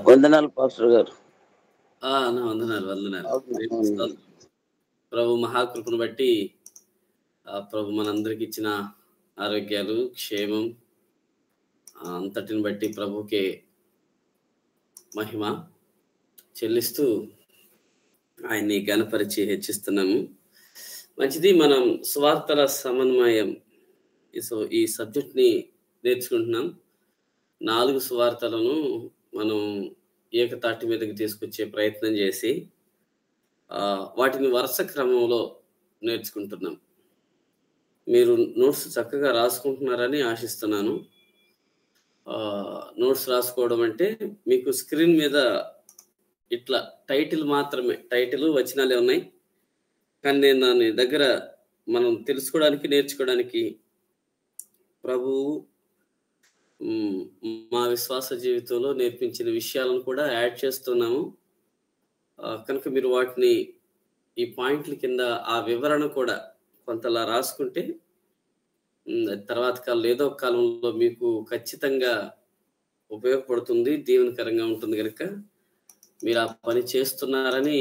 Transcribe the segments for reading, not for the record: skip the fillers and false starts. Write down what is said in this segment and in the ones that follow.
వందనాలు పాస్టర్ గారు. అన్న వందనాలు. దేవునికి స్తోత్రం. ప్రభు మహాకృపను బట్టి ప్రభు మనందరికి ఇచ్చిన ఆరోగ్యాలు, క్షేమం అంతటిని బట్టి ప్రభుకే మహిమ చెల్లిస్తూ ఆయన్ని ఘనపరిచి హెచ్చిస్తున్నాము. మంచిది. మనం సువార్తల సమన్వయం ఈ సబ్జెక్ట్ ని నేర్చుకుంటున్నాం. 4 సువార్తలను మనం ఏకతాటి మీదకి తీసుకొచ్చే ప్రయత్నం చేసి వాటిని వరుస క్రమంలో నేర్చుకుంటున్నాం. మీరు నోట్స్ చక్కగా రాసుకుంటున్నారని ఆశిస్తున్నాను. నోట్స్ రాసుకోవడం అంటే మీకు స్క్రీన్ మీద ఇట్లా టైటిల్ మాత్రమే, టైటిల్ వచనాలే ఉన్నాయి. కానీ నేను దాని దగ్గర మనం తెలుసుకోవడానికి, నేర్చుకోవడానికి ప్రభువు మా విశ్వాస జీవితంలో నేర్పించిన విషయాలను కూడా యాడ్ చేస్తున్నాము. కనుక మీరు వాటిని ఈ పాయింట్ల కింద ఆ వివరణ కూడా కొంతలా రాసుకుంటే తర్వాత కాలం ఏదో కాలంలో మీకు ఖచ్చితంగా ఉపయోగపడుతుంది, దీవెనకరంగా ఉంటుంది. కనుక మీరు ఆ పని చేస్తున్నారని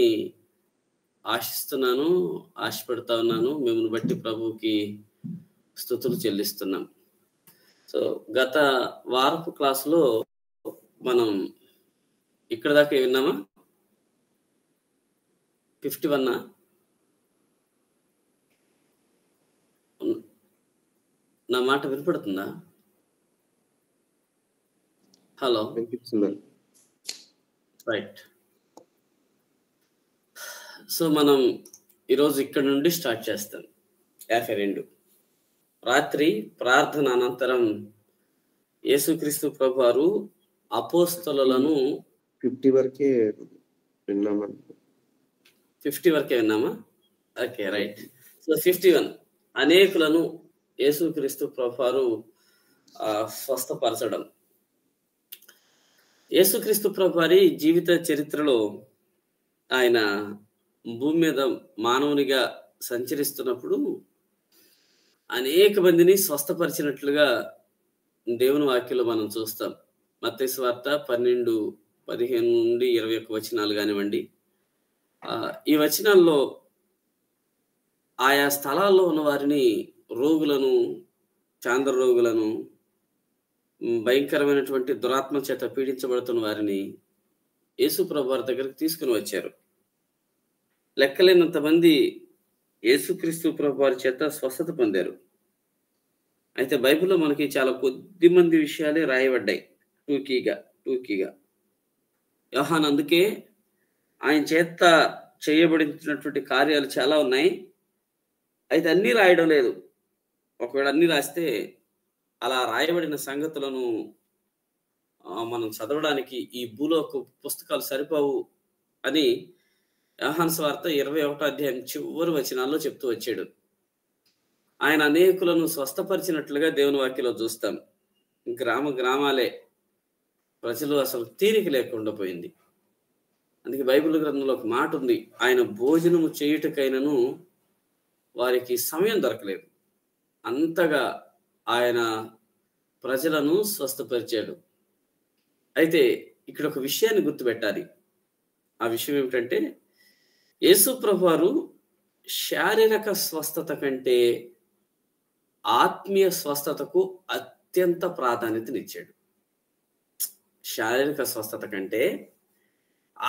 ఆశిస్తున్నాను, ఆశపడతా ఉన్నాను. మిమ్మల్ని బట్టి ప్రభువుకి స్తుతులు చెల్లిస్తున్నాం. సో గత వారపు క్లాసులో మనం ఇక్కడ దాకా విన్నామా? 51 నా మాట వినపడుతుందా? Hello, right. సో మనం ఈరోజు ఇక్కడ నుండి స్టార్ట్ చేస్తాం. 52 రాత్రి ప్రార్థన అనంతరం యేసుక్రీస్తు ప్రభువారు అపోస్తలులను 50 వరకే విన్నామా? 50 వరకే విన్నామా? Okay, right. సో 51 అనేకులను యేసుక్రీస్తు ప్రభువారు స్వస్థపరచడం. యేసుక్రీస్తు ప్రభువారి జీవిత చరిత్రలో ఆయన భూమి మీద మానవునిగా సంచరిస్తున్నప్పుడు అనేక మందిని స్వస్థపరిచినట్లుగా దేవుని వాక్యంలో మనం చూస్తాం. మత్తయి సువార్త 12:15 నుండి 21 వచనాలు కానివ్వండి. ఈ వచనాల్లో ఆయా స్థలాల్లో ఉన్న వారిని, రోగులను, చాంద్ర రోగులను, భయంకరమైనటువంటి దురాత్మ చేత పీడించబడుతున్న వారిని యేసు ప్రభు వారి దగ్గరికి తీసుకుని వచ్చారు. లెక్కలేనంత మంది యేసుక్రీస్తు ప్రభు వారి చేత స్వస్థత పొందారు. అయితే బైబిల్లో మనకి చాలా కొద్ది మంది విషయాలే రాయబడ్డాయి, టూకీగా. యోహాను అందుకే ఆయన చేత చేయబడినటువంటి కార్యాలు చాలా ఉన్నాయి. అయితే అన్నీ రాయడం లేదు. ఒకవేళ అన్నీ రాస్తే అలా రాయబడిన సంగతులను మనం చదవడానికి ఈ భూలోక పుస్తకాలు సరిపోవు అని యోహాను సువార్త 21వ అధ్యాయం చివరి వచనాల్లో చెప్తూ వచ్చాడు. ఆయన అనేకులను స్వస్థపరిచినట్లుగా దేవుని వాక్యంలో చూస్తాం. గ్రామాలే ప్రజలు అసలు తీరిక లేకుండా పోయింది. అందుకే బైబిల్ గ్రంథంలో ఒక మాట ఉంది, ఆయన భోజనము చేయుటకైనను వారికి సమయం దొరకలేదు. అంతగా ఆయన ప్రజలను స్వస్థపరిచాడు. అయితే ఇక్కడ ఒక విషయాన్ని గుర్తుపెట్టాలి. ఆ విషయం ఏమిటంటే, యేసు ప్రభువారు శారీరక స్వస్థత కంటే ఆత్మీయ స్వస్థతకు అత్యంత ప్రాధాన్యతనిచ్చాడు. శారీరక స్వస్థత కంటే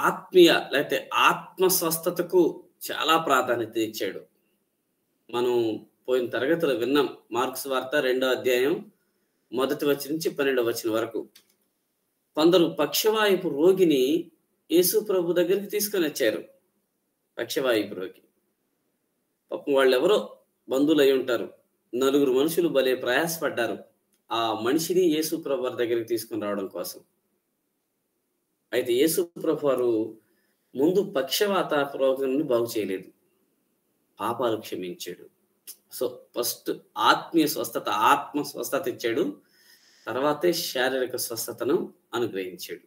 ఆత్మీయ లేకపోతే ఆత్మ స్వస్థతకు చాలా ప్రాధాన్యత ఇచ్చాడు. మనం పోయిన తరగతిలో విన్నాం. మార్కు సువార్త 2వ అధ్యాయం 1వ వచనం నుంచి 12వ వచనం వరకు కొందరు పక్షవాయుపు రోగిని యేసు ప్రభు దగ్గరికి తీసుకొని వచ్చారు. పక్షవాయుపు రోగి పాపం వాళ్ళెవరో బంధువులు అయి ఉంటారు. 4 మనుషులు భలే ప్రయాసపడ్డారు ఆ మనిషిని యేసు ప్రభు వారి దగ్గరికి తీసుకుని రావడం కోసం. అయితే యేసు ప్రభు వారు ముందు పక్షవాత రోగాన్ని బాగు చేయలేదు, పాపాలు క్షమించాడు. సో ఫస్ట్ ఆత్మీయ స్వస్థత, ఆత్మ స్వస్థత ఇచ్చాడు, తర్వాతే శారీరక స్వస్థతను అనుగ్రహించాడు.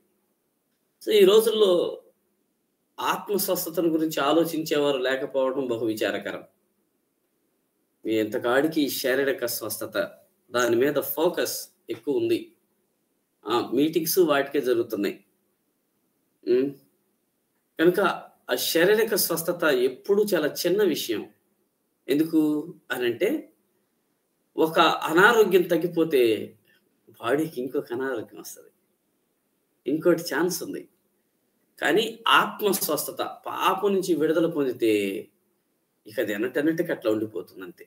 సో ఈ రోజుల్లో ఆత్మ స్వస్థతను గురించి ఆలోచించేవారు లేకపోవడం బహు విచారకరం. ఎంతకాడికి శారీరక స్వస్థత దాని మీద ఫోకస్ ఎక్కువ ఉంది. మీటింగ్స్ వాటికే జరుగుతున్నాయి. కనుక ఆ శారీరక స్వస్థత ఎప్పుడూ చాలా చిన్న విషయం. ఎందుకు అనంటే, ఒక అనారోగ్యం తగ్గిపోతే బాడీకి ఇంకొక అనారోగ్యం వస్తది. ఇంకోటి ఛాన్స్ ఉంది. కానీ ఆత్మ స్వస్థత, పాపం నుంచి విడుదల పొందితే ఇక అది ఎన్నటన్నిటికి అట్లా ఉండిపోతుందంతే.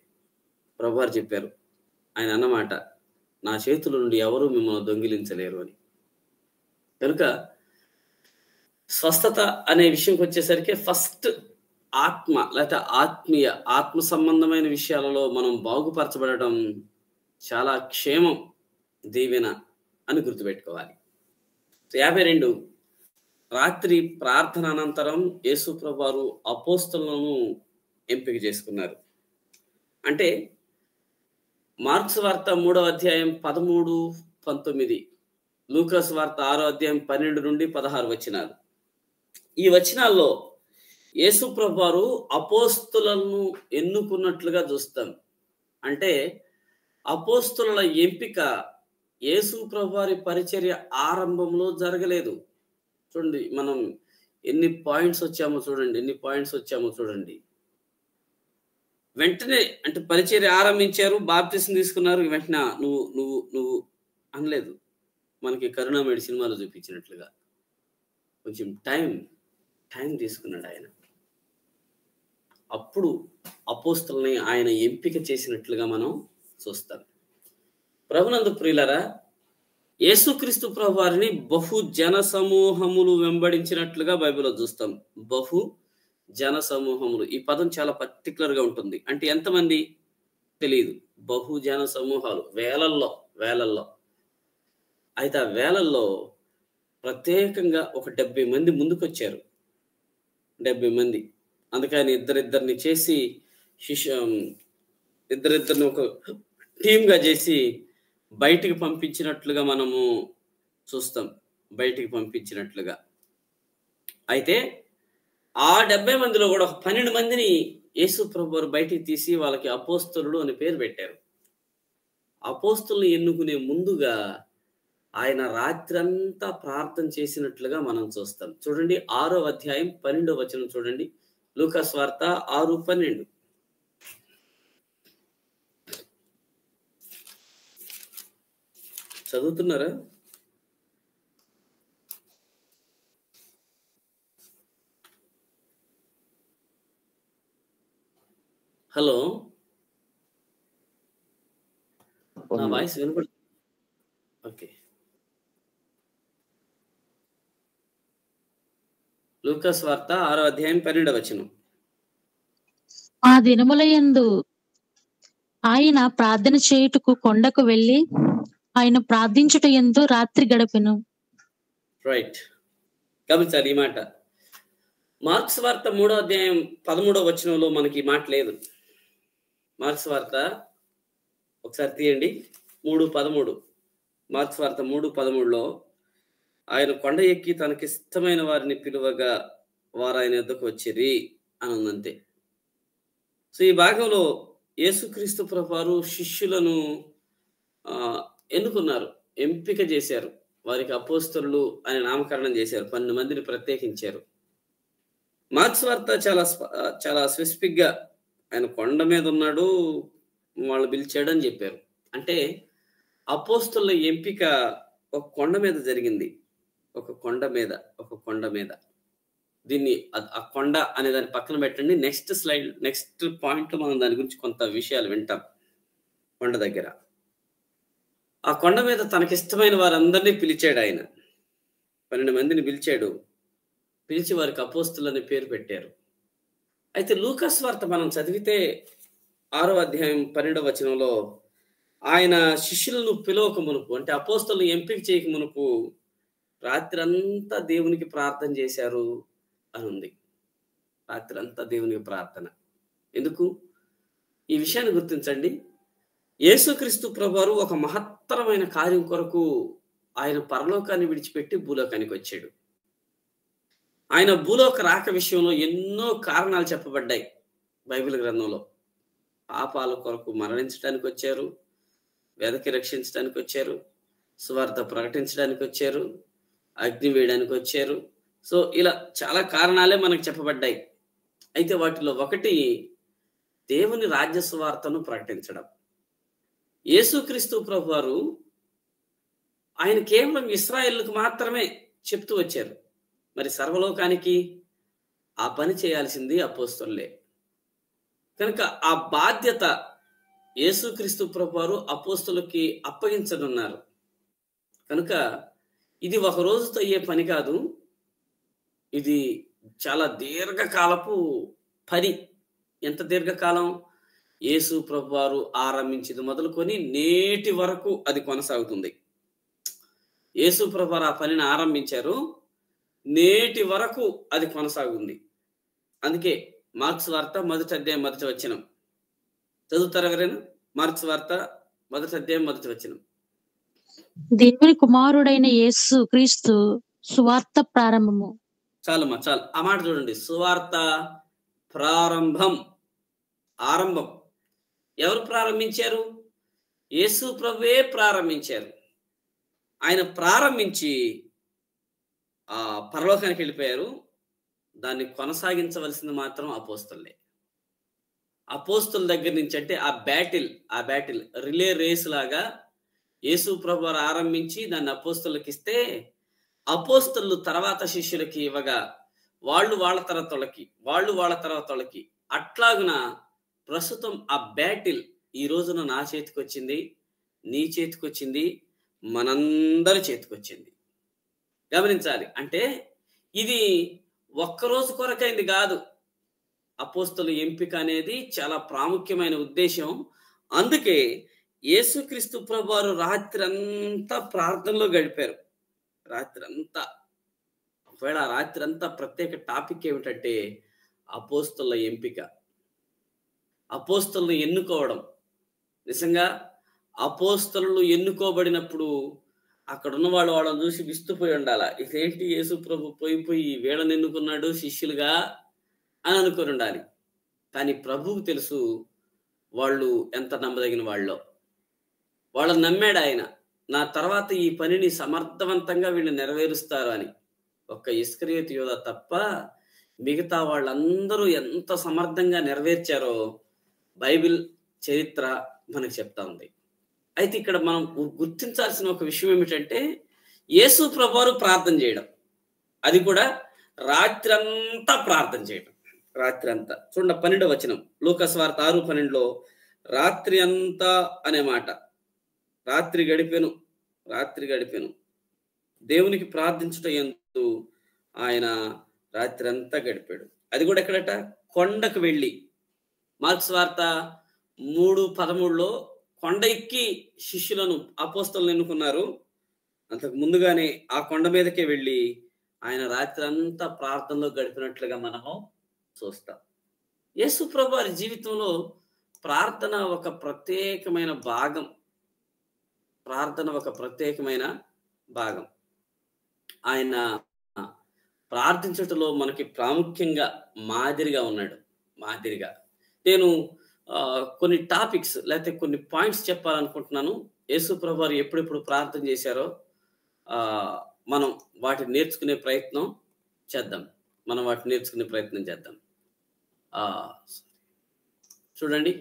ప్రభువారు చెప్పారు. ఆయన అన్నమాట, నా చేతుల నుండి ఎవరు మిమ్మల్ని దొంగిలించలేరు అని. కనుక స్వస్థత అనే విషయంకి వచ్చేసరికి ఫస్ట్ ఆత్మ లేకపోతే ఆత్మీయ ఆత్మ సంబంధమైన విషయాలలో మనం బాగుపరచబడటం చాలా క్షేమం, దీవెన అని గుర్తుపెట్టుకోవాలి. 52 రాత్రి ప్రార్థన అనంతరం యేసు ప్రభువారు అపోస్తలులను ఎంపిక చేసుకున్నారు. అంటే మార్క్స్ వార్త 3వ అధ్యాయం 13, 19, లూకాసు వార్త 6వ అధ్యాయం 12 నుండి 16 వచనాలు. ఈ వచనాల్లో యేసు ప్రభువారు అపోస్తలులను ఎన్నుకున్నట్లుగా చూస్తాం. అంటే అపోస్తలుల ఎంపిక యేసు ప్రభువారి పరిచర్య ఆరంభంలో జరగలేదు. చూడండి, మనం ఎన్ని పాయింట్స్ వచ్చామో చూడండి. వెంటనే అంటే పరిచర్య ఆరంభించారు, బాప్తిసం తీసుకున్నారు, వెంటనే నువ్వు అనలేదు. మనకి కరుణామయుడి సినిమాలో చూపించినట్లుగా కొంచెం టైం తీసుకున్నాడు ఆయన. అప్పుడు అపోస్తలుని ఆయన ఎంపిక చేసినట్లుగా మనం చూస్తాం. ప్రభునందు ప్రియులారా, యేసుక్రీస్తు ప్రభువారిని బహు జన సమూహములు వెంబడించినట్లుగా బైబిల్లో చూస్తాం. బహు జన సమూహములు, ఈ పదం చాలా పర్టికులర్ గా ఉంటుంది. అంటే ఎంతమంది తెలియదు, బహు జన సమూహాలు, వేలల్లో. అయితే ఆ వేలల్లో ప్రత్యేకంగా ఒక 70 మంది ముందుకొచ్చారు. 70 మంది. అందుకని ఇద్దరిద్దరిని చేసి ఇద్దరిద్దరిని ఒక టీమ్గా చేసి బయటికి పంపించినట్లుగా మనము చూస్తాం. బయటికి పంపించినట్లుగా. అయితే ఆ 70 మందిలో కూడా 12 మందిని యేసు ప్రభువారు బయటికి తీసి వాళ్ళకి అపోస్తలుడు అని పేరు పెట్టారు. అపోస్తలుని ఎన్నుకునే ముందుగా ఆయన రాత్రంతా ప్రార్థన చేసినట్లుగా మనం చూస్తాం. చూడండి, 6వ అధ్యాయం 12వ వచనం చూడండి. లూకాసు వార్త 6:12. చదువుతున్నారా? హలో, నా వాయిస్ వినపడు? ఓకే. లూకాసు వార్త 6వ అధ్యాయం 12వ వచనం. ఆ దినములయందు ఆయన ప్రార్థన చేయుటకు కొండకు వెళ్ళి ఆయన ప్రార్థించుట యందు రాత్రి గడిపెను. రైట్, గమనించాలి ఈ మాట. మార్క్స్ వార్త 3వ అధ్యాయం 13వ వచనంలో మనకి ఈ మాట లేదు. మార్క్స్ వార్త ఒకసారి తీయండి, 3:13. మార్క్స్ వార్త 3:13లో ఆయన కొండ ఎక్కి తనకిష్టమైన వారిని పిలువగా వారు ఆయన యొద్దకు వచ్చిరి అని ఉందంతే. సో ఈ భాగంలో యేసుక్రీస్తు ప్రభువారు శిష్యులను ఎన్నుకున్నారు, ఎంపిక చేశారు. వారికి అపోస్తలులు అని నామకరణం చేశారు. 12 మందిని ప్రత్యేకించారు. మార్క్స్ వార్త చాలా స్పెసిఫిక్ గా ఆయన కొండ మీద ఉన్నాడు, వాళ్ళు పిలిచాడు అని చెప్పారు. అంటే అపోస్తలుల ఎంపిక ఒక కొండ మీద జరిగింది. ఒక కొండ మీద. దీన్ని ఆ కొండ అనే దాన్ని పక్కన పెట్టండి. నెక్స్ట్ పాయింట్ లో మనం దాని గురించి కొంత విషయాలు వింటాం. కొండ దగ్గర ఆ కొండ మీద తనకిష్టమైన వారందరినీ పిలిచాడు ఆయన. 12 మందిని పిలిచి వారికి అపోస్తలులు అనే పేరు పెట్టారు. అయితే లూకాసు వార్త మనం చదివితే 6వ అధ్యాయం 12వ వచనంలో ఆయన శిష్యులను పిలవక మునుపు, అంటే అపోస్తలులను ఎంపిక చేయక మునుపు రాత్రి అంతా దేవునికి ప్రార్థన చేశారు అని ఉంది. రాత్రి అంతా దేవునికి ప్రార్థన. ఎందుకు? ఈ విషయాన్ని గుర్తించండి. యేసుక్రీస్తు ప్రభువారు ఒక మహత్తరమైన కార్యం కొరకు ఆయన పరలోకాన్ని విడిచిపెట్టి భూలోకానికి వచ్చాడు. ఆయన భూలోక రాక విషయంలో ఎన్నో కారణాలు చెప్పబడ్డాయి బైబిల్ గ్రంథంలో. పాపాల కొరకు మరణించడానికి వచ్చారు, వెదకి రక్షించడానికి వచ్చారు, సువార్త ప్రకటించడానికి వచ్చారు, అగ్ని వేయడానికి వచ్చారు. సో ఇలా చాలా కారణాలే మనకు చెప్పబడ్డాయి. అయితే వాటిలో ఒకటి దేవుని రాజ్య సువార్తను ప్రకటించడం. యేసుక్రీస్తు ప్రభువారు ఆయన కేవలం ఇశ్రాయేలుకు మాత్రమే చెప్తూ వచ్చారు. మరి సర్వలోకానికి ఆ పని చేయాల్సింది అపోస్తలులే. కనుక ఆ బాధ్యత యేసుక్రీస్తు ప్రభువారు అపోస్తలుకి అప్పగించనున్నారు. కనుక ఇది ఒక రోజుతో అయ్యే పని కాదు, ఇది చాలా దీర్ఘకాలపు పని. ఎంత దీర్ఘకాలం? యేసు ప్రభువారు ఆరంభించింది మొదలుకొని నేటి వరకు అది కొనసాగుతుంది. యేసు ప్రభువారు ఆ పనిని ఆరంభించారు, నేటి వరకు అది కొనసాగుతుంది. అందుకే మార్క్స్ వార్త 1వ అధ్యాయం 1వ వచనం చదువుతారా ఎవరైనా? మార్క్స్ వార్త 1వ అధ్యాయం 1వ వచనం. దేవుని కుమారుడైన యేసు క్రీస్తు సువార్త ప్రారంభము. చాలమ్మా, చాలు. ఆ మాట చూడండి, సువార్త ప్రారంభం. ఆరంభం ఎవరు ప్రారంభించారు? యేసు ప్రభువే ప్రారంభించారు. ఆయన ప్రారంభించి పరలోకానికి వెళ్ళిపోయారు. దాన్ని కొనసాగించవలసింది మాత్రం అపోస్తలులే. అపోస్తల దగ్గర నుంచి అంటే ఆ బ్యాటిల్ రిలే రేస్ లాగా యేసు ప్రభువారు ఆరంభించి దాన్ని అపోస్తలులకు ఇస్తే, అపోస్తలు తర్వాత శిష్యులకి ఇవ్వగా వాళ్ళు వాళ్ళ తర్వాత వాళ్ళకి అట్లాగున ప్రస్తుతం ఆ బ్యాటిల్ ఈ రోజున నా చేతికి వచ్చింది, నీ చేతికి వచ్చింది, మనందరి చేతికి వచ్చింది. గమనించాలి. అంటే ఇది ఒక్కరోజు కొరకైంది కాదు. అపోస్తలు ఎంపిక అనేది చాలా ప్రాముఖ్యమైన ఉద్దేశం. అందుకే యేసుక్రీస్తు ప్రభువారు రాత్రి అంతా ప్రార్థనలో గడిపారు. రాత్రి అంతా. ఒకవేళ రాత్రి అంతా ప్రత్యేక టాపిక్ ఏమిటంటే అపోస్తల ఎంపిక, అపోస్తలను ఎన్నుకోవడం. నిజంగా అపోస్తలు ఎన్నుకోబడినప్పుడు అక్కడ ఉన్న వాళ్ళని చూసి విస్తుపోయి ఉండాలా. ఇదేంటి యేసు ప్రభు పోయి వీళ్ళని ఎన్నుకున్నాడు శిష్యులుగా అని అనుకుని ఉండాలి. కానీ ప్రభువుకు తెలుసు వాళ్ళు ఎంత నమ్మదగిన వాళ్ళో. వాళ్ళని నమ్మాడు ఆయన. నా తర్వాత ఈ పనిని సమర్థవంతంగా వీళ్ళు నెరవేరుస్తారు అని. ఒక్క ఇస్కరియోతు యోధ తప్ప మిగతా వాళ్ళందరూ ఎంత సమర్థంగా నెరవేర్చారో బైబిల్ చరిత్ర మనకు చెప్తా ఉంది. అయితే ఇక్కడ మనం గుర్తించాల్సిన ఒక విషయం ఏమిటంటే యేసు ప్రభువారు ప్రార్థన చేయడం, అది కూడా రాత్రంతా ప్రార్థన చేయడం. రాత్రి అంతా చూడండి, 12వ వచనం లూకా సువార్త 6:12లో రాత్రి అంతా అనే మాట. రాత్రి గడిపెను దేవునికి ప్రార్థించుట యందు ఆయన రాత్రి అంతా గడిపాడు. అది కూడా ఎక్కడట? కొండకు వెళ్ళి. మార్క్స్ వార్త 3:13లో కొండ ఎక్కి శిష్యులను అపోస్తలులను ఎన్నుకున్నారు. అంతకు ముందుగానే ఆ కొండ మీదకే వెళ్ళి ఆయన రాత్రి అంతా ప్రార్థనలో గడిపినట్లుగా మనము చూస్తాం. యేసు ప్రభువారి జీవితంలో ప్రార్థన ఒక ప్రత్యేకమైన భాగం. ఆయన ప్రార్థించటంలో మనకి ప్రాముఖ్యంగా మాదిరిగా ఉన్నాడు. నేను కొన్ని టాపిక్స్ లేకపోతే కొన్ని పాయింట్స్ చెప్పాలనుకుంటున్నాను. యేసు ప్రభువారు ఎప్పుడెప్పుడు ప్రార్థన చేశారో మనం వాటిని నేర్చుకునే ప్రయత్నం చేద్దాం. చూడండి,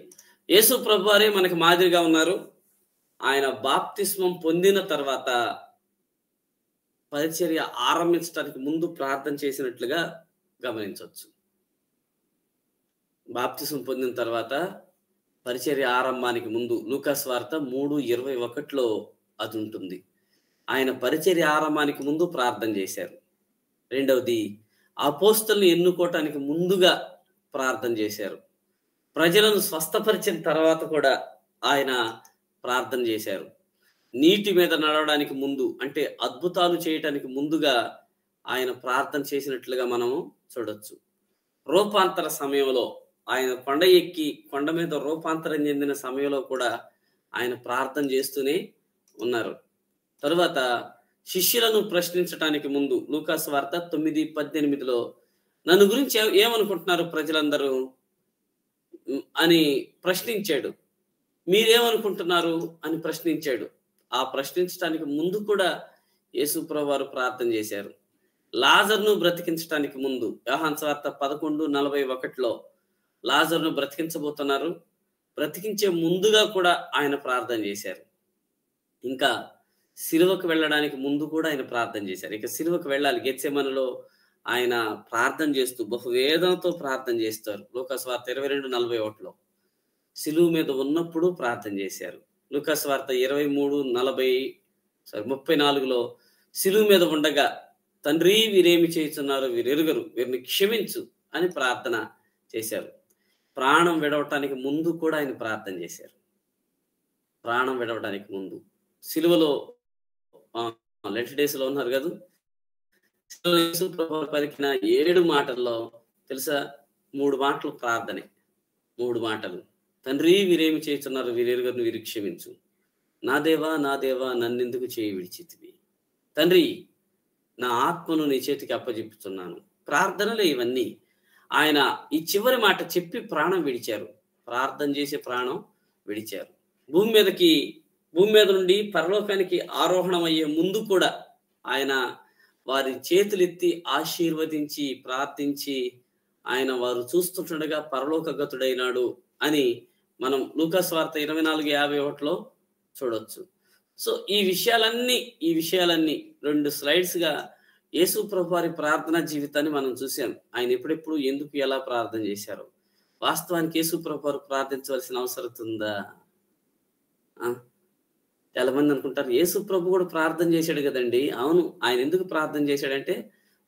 యేసు ప్రభువారే మనకి మాదిరిగా ఉన్నారు. ఆయన బాప్తిస్మం పొందిన తర్వాత పరిచర్య ఆరంభించడానికి ముందు ప్రార్థన చేసినట్లుగా గమనించవచ్చు. బాప్తిస్మం పొందిన తర్వాత పరిచర్య ఆరంభానికి ముందు లూకా సువార్త 3:21లో అది ఉంటుంది. ఆయన పరిచర్య ఆరంభానికి ముందు ప్రార్థన చేశారు. రెండవది, అపోస్తలుని ఎన్నుకోవటానికి ముందుగా ప్రార్థన చేశారు. ప్రజలను స్వస్థపరిచిన తర్వాత కూడా ఆయన ప్రార్థన చేశారు. నీటి మీద నడవడానికి ముందు, అంటే అద్భుతాలు చేయటానికి ముందుగా ఆయన ప్రార్థన చేసినట్లుగా మనము చూడొచ్చు. రూపాంతర సమయంలో ఆయన కొండ ఎక్కి కొండ మీద రూపాంతరం చెందిన సమయంలో కూడా ఆయన ప్రార్థన చేస్తూనే ఉన్నారు. తరువాత శిష్యులను ప్రశ్నించటానికి ముందు లూకా సువార్త 9:18లో నన్ను గురించి ఏమనుకుంటున్నారు ప్రజలందరూ అని ప్రశ్నించాడు. మీరేమనుకుంటున్నారు అని ప్రశ్నించాడు. ఆ ప్రశ్నించడానికి ముందు కూడా యేసు ప్రభు వారు ప్రార్థన చేశారు. లాజరును బ్రతికించడానికి ముందు యోహాను సువార్త 11:41లో లాజరును బ్రతికించబోతున్నారు. బ్రతికించే ముందుగా కూడా ఆయన ప్రార్థన చేశారు. ఇంకా సిలువకు వెళ్ళడానికి ముందు కూడా ఆయన ప్రార్థన చేశారు. ఇక సిలువకు వెళ్ళాలి. గెత్సేమనెలో ఆయన ప్రార్థన చేస్తూ బహువేదనతో ప్రార్థన చేస్తారు. లూకా సువార్త 22:41లో సిలువ మీద ఉన్నప్పుడు ప్రార్థన చేశారు. లూకా సువార్త 23:34లో సిలువ మీద ఉండగా తండ్రి వీరేమి చేస్తున్నారు వీరెరుగరు, వీరిని క్షమించు అని ప్రార్థన చేశారు. ప్రాణం విడవటానికి ముందు కూడా ఆయన ప్రార్థన చేశారు. ప్రాణం విడవడానికి ముందు సిలువలో లెట్ డేస్ లో ఉన్నారు కదా, యేసు ప్రభువు పలికిన 7 మాటల్లో తెలుసా 3 మాటలు ప్రార్థనే. 3 మాటలు. తండ్రి వీరేమి చేస్తున్నారు వీరెరుగరు, వీరు క్షమించు. నా దేవా నా దేవా నన్నెందుకు చేయి విడిచితివి. తండ్రి నా ఆత్మను నీ చేతికి అప్పజెప్పుతున్నాను. ప్రార్థనలే ఇవన్నీ. ఆయన ఈ చివరి మాట చెప్పి ప్రాణం విడిచారు. ప్రార్థన చేసి ప్రాణం విడిచారు. భూమి మీద నుండి పరలోకానికి ఆరోహణం అయ్యే ముందు కూడా ఆయన వారి చేతులెత్తి ఆశీర్వదించి ప్రార్థించి ఆయన వారు చూస్తుండగా పరలోకగతుడైనాడు అని మనం లూకా సువార్త 24:51లో చూడొచ్చు. సో ఈ విషయాలన్నీ 2 స్లైడ్స్ గా యేసు ప్రభు వారి ప్రార్థనా జీవితాన్ని మనం చూసాం. ఆయన ఎప్పుడెప్పుడు ఎందుకు ఎలా ప్రార్థన చేశారు. వాస్తవానికి యేసు ప్రభు వారు ప్రార్థించవలసిన అవసరం ఉందా? చాలా మంది అనుకుంటారు యేసు ప్రభు కూడా ప్రార్థన చేశాడు కదండి. అవును, ఆయన ఎందుకు ప్రార్థన చేశాడంటే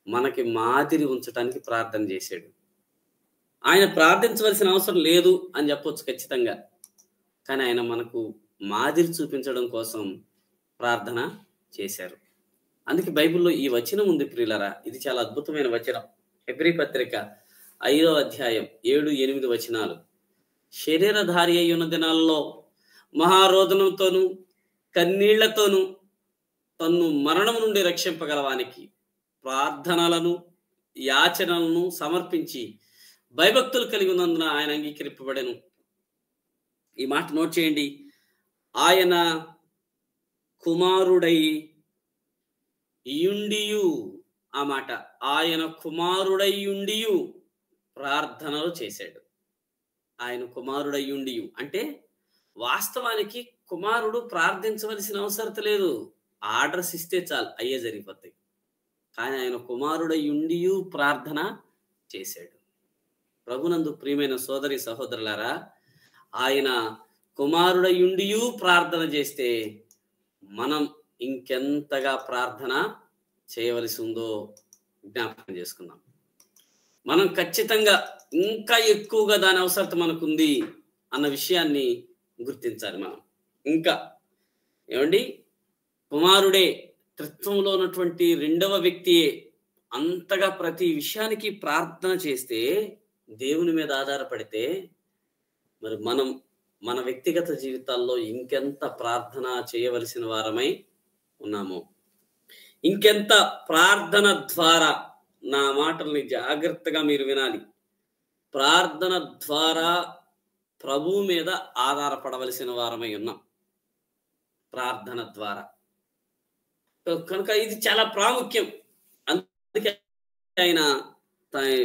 మనకి మాదిరి ఉంచడానికి ప్రార్థన చేశాడు. ఆయన ప్రార్థించవలసిన అవసరం లేదు అని చెప్పొచ్చు ఖచ్చితంగా. కానీ ఆయన మనకు మాదిరి చూపించడం కోసం ప్రార్థన చేశారు. అందుకే బైబిల్లో ఈ వచనం ఉంది ప్రియులారా. ఇది చాలా అద్భుతమైన వచనం. హెబ్రీ పత్రిక 5వ అధ్యాయం 7-8 వచనాలు. శరీరధారి అయి ఉన్న దినాల్లో మహారోదనంతోనూ కన్నీళ్లతోనూ తన్ను మరణం నుండి రక్షింపగలవానికి ప్రార్థనలను యాచనలను సమర్పించి భయభక్తులు కలిగి ఉన్నందున ఆయన అంగీకరింపబడెను. ఈ మాట నోట్ చేయండి. ఆయన కుమారుడై యుండియు, ఆ మాట ఆయన కుమారుడై యుండియు ప్రార్థనలు చేశాడు. ఆయన కుమారుడై యుండియు అంటే వాస్తవానికి కుమారుడు ప్రార్థించవలసిన అవసరం లేదు. ఆర్డర్స్ ఇస్తే చాలు, అయ్యే జరిగిపోతాయి. కానీ ఆయన కుమారుడై యుండియు ప్రార్థన చేశాడు. ప్రభునందు ప్రియమైన సోదరి సహోదరులారా, ఆయన కుమారుడై యుండియు ప్రార్థన చేస్తే మనం ఇంకెంతగా ప్రార్థన చేయవలసి ఉందో జ్ఞాపకం చేసుకుందాం. మనం ఖచ్చితంగా ఇంకా ఎక్కువగా దాని అవసరత మనకుంది అన్న విషయాన్ని గుర్తించాలి. మనం ఇంకా ఏమండి, కుమారుడే త్రిత్వంలో ఉన్నటువంటి 2వ వ్యక్తియే అంతగా ప్రతి విషయానికి ప్రార్థన చేస్తే, దేవుని మీద ఆధారపడితే, మరి మనం మన వ్యక్తిగత జీవితాల్లో ఇంకెంత ప్రార్థన చేయవలసిన వారమై ఉన్నాము. ఇంకెంత ప్రార్థన ద్వారా, నా మాటల్ని జాగ్రత్తగా మీరు వినాలి, ప్రార్థన ద్వారా ప్రభువు మీద ఆధారపడవలసిన వారమై ఉన్నాం. ప్రార్థన ద్వారా కనుక ఇది చాలా ప్రాముఖ్యం. అందుకే ఆయన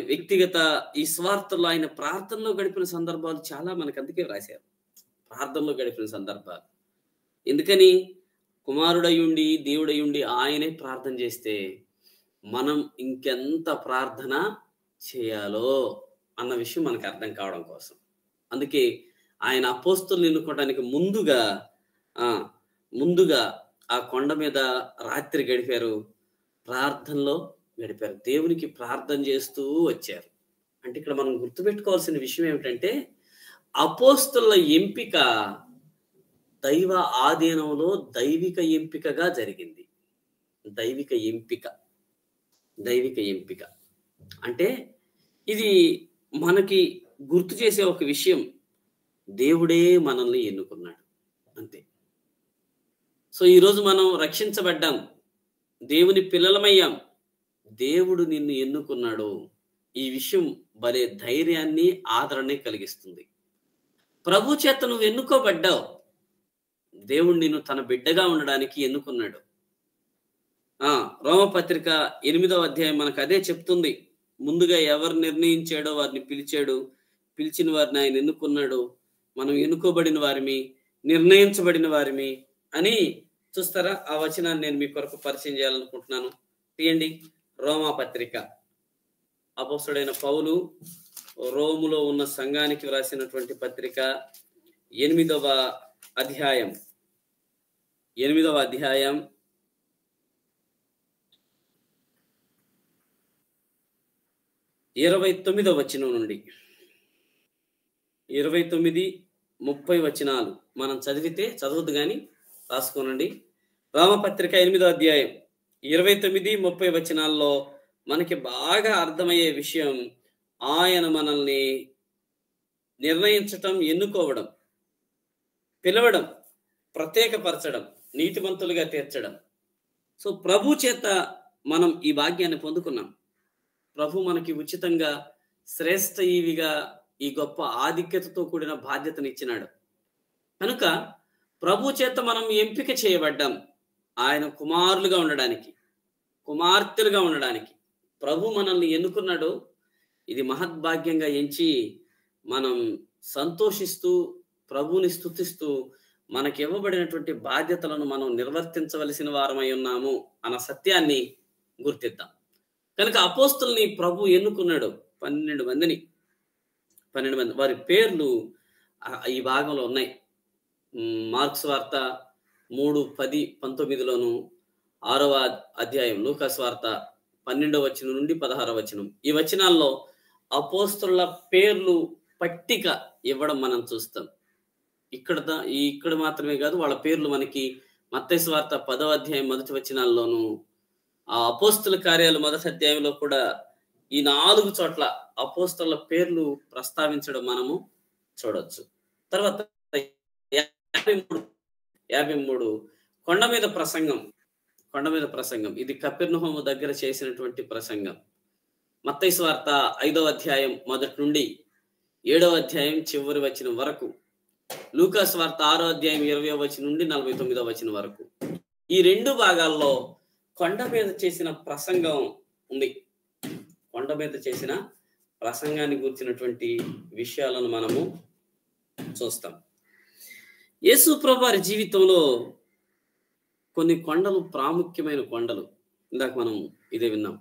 వ్యక్తిగత ఈ స్వార్థంలో ఆయన ప్రార్థనలో గడిపిన సందర్భాలు చాలా మనకు అందుకే రాశారు. ప్రార్థనలో గడిపిన సందర్భాలు ఎందుకని, కుమారుడయుండి దేవుడయుండి ఆయనే ప్రార్థన చేస్తే మనం ఇంకెంత ప్రార్థన చేయాలో అన్న విషయం మనకు అర్థం కావడం కోసం. అందుకే ఆయన అపోస్తులను ఎన్నుకోవడానికి ముందుగా ఆ కొండ మీద రాత్రి గడిపారు, ప్రార్థనలో గడిపారు, దేవునికి ప్రార్థన చేస్తూ వచ్చారు. అంటే ఇక్కడ మనం గుర్తుపెట్టుకోవాల్సిన విషయం ఏమిటంటే, అపోస్తుల ఎంపిక దైవ ఆధీనంలో దైవిక ఎంపికగా జరిగింది. దైవిక ఎంపిక అంటే ఇది మనకి గుర్తు చేసే ఒక విషయం. దేవుడే మనల్ని ఎన్నుకున్నాడు, అంతే. సో ఈరోజు మనం రక్షించబడ్డాం, దేవుని పిల్లలమయ్యాం, దేవుడు నిన్ను ఎన్నుకున్నాడు. ఈ విషయం భలే ధైర్యాన్ని ఆదరణని కలిగిస్తుంది. ప్రభు చేత నువ్వు ఎన్నుకోబడ్డావు. దేవుడు నిన్ను తన బిడ్డగా ఉండడానికి ఎన్నుకున్నాడు. రోమపత్రిక 8వ అధ్యాయం మనకు అదే చెప్తుంది. ముందుగా ఎవరు నిర్ణయించాడో వారిని పిలిచాడు, పిలిచిన వారిని ఆయన ఎన్నుకున్నాడు, మనం ఎన్నుకోబడిన వారిమి, నిర్ణయించబడిన వారిమి అని చూస్తారా. ఆ వచనాన్ని నేను మీ కొరకు పరిచయం చేయాలనుకుంటున్నాను. తీయండి, రోమపత్రిక. అపోస్తలుడైన పౌలు రోములో ఉన్న సంఘానికి వ్రాసినటువంటి పత్రిక 8వ అధ్యాయం 29వ వచనం నుండి 29-30 వచనాలు మనం చదవద్దు కానీ రాసుకోనండి. రోమపత్రిక 8వ అధ్యాయం 29-30 వచనాల్లో మనకి బాగా అర్థమయ్యే విషయం, ఆయన మనల్ని నిర్ణయించటం, ఎన్నుకోవడం, పిలవడం, ప్రత్యేకపరచడం, నీతిమంతులుగా తీర్చడం. సో ప్రభు చేత మనం ఈ భాగ్యాన్ని పొందుకున్నాం. ప్రభు మనకి ఉచితంగా శ్రేష్ఠ ఈవిగా ఈ గొప్ప ఆధిక్యతతో కూడిన బాధ్యతనిచ్చినాడు. కనుక ప్రభు చేత మనం ఎంపిక చేయబడ్డాం ఆయన కుమారులుగా ఉండడానికి, కుమార్తెలుగా ఉండడానికి. ప్రభు మనల్ని ఎన్నుకున్నాడు. ఇది మహద్భాగ్యంగా ఎంచి మనం సంతోషిస్తూ ప్రభువుని స్తుతిస్తూ మనకి ఇవ్వబడినటువంటి బాధ్యతలను మనం నిర్వర్తించవలసిన వారమై ఉన్నాము అన్న సత్యాన్ని గుర్తిద్దాం. కనుక అపోస్తుల్ని ప్రభు ఎన్నుకున్నాడు 12 మందిని. 12 మంది వారి పేర్లు ఈ భాగంలో ఉన్నాయి. మార్క్స్ వార్త 3:10-19లోను, 6వ అధ్యాయం లూకాస్ వార్త 12వ వచనం నుండి 16వ వచనం. ఈ వచనాల్లో అపోస్తుల పేర్లు పట్టిక ఇవ్వడం మనం చూస్తాం. ఇక్కడ మాత్రమే కాదు, వాళ్ళ పేర్లు మనకి మత్తయి సువార్త 10వ అధ్యాయం 1వ వచనాల్లోను, ఆ అపోస్తుల కార్యాలు 1వ అధ్యాయంలో కూడా ఈ 4 చోట్ల అపోస్తుల పేర్లు ప్రస్తావించడం మనము చూడొచ్చు. తర్వాత 53 కొండ మీద ప్రసంగం. ఇది కపెర్నహూము దగ్గర చేసినటువంటి ప్రసంగం. మత్తయి సువార్త 5వ అధ్యాయం 1 నుండి 7వ అధ్యాయం చివరి వచనం వరకు, లూకాస్ వార్త 6వ అధ్యాయం 20వ వచనం నుండి 49వ వచనం వరకు. ఈ 2 భాగాల్లో కొండ మీద చేసిన ప్రసంగం ఉంది. కొండ మీద చేసిన ప్రసంగాన్ని గురించినటువంటి విషయాలను మనము చూస్తాం. యేసు ప్రభువు వారి జీవితంలో కొన్ని కొండలు ప్రాముఖ్యమైన కొండలు. ఇందాక మనం ఇదే విన్నాం.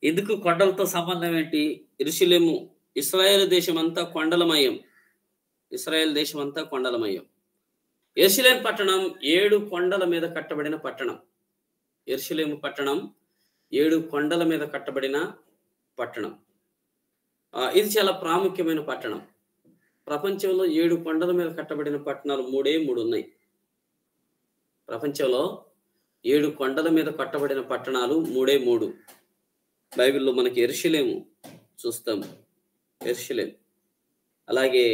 ఎందుకు కొండలతో సంబంధం ఏంటి? యెరూషలేము, ఇశ్రాయేలు దేశం అంతా కొండలమయం. యెరూషలేము పట్టణం 7 కొండల మీద కట్టబడిన పట్టణం. యెరూషలేము పట్టణం 7 కొండల మీద కట్టబడిన పట్టణం. ఇది చాలా ప్రాముఖ్యమైన పట్టణం. ప్రపంచంలో 7 కొండల మీద కట్టబడిన పట్టణాలు 3 ఉన్నాయి. ప్రపంచంలో 7 కొండల మీద కట్టబడిన పట్టణాలు 3. బైబిల్లో మనకి యెరూషలేము చూస్తాం. యెరూషలేము, అలాగే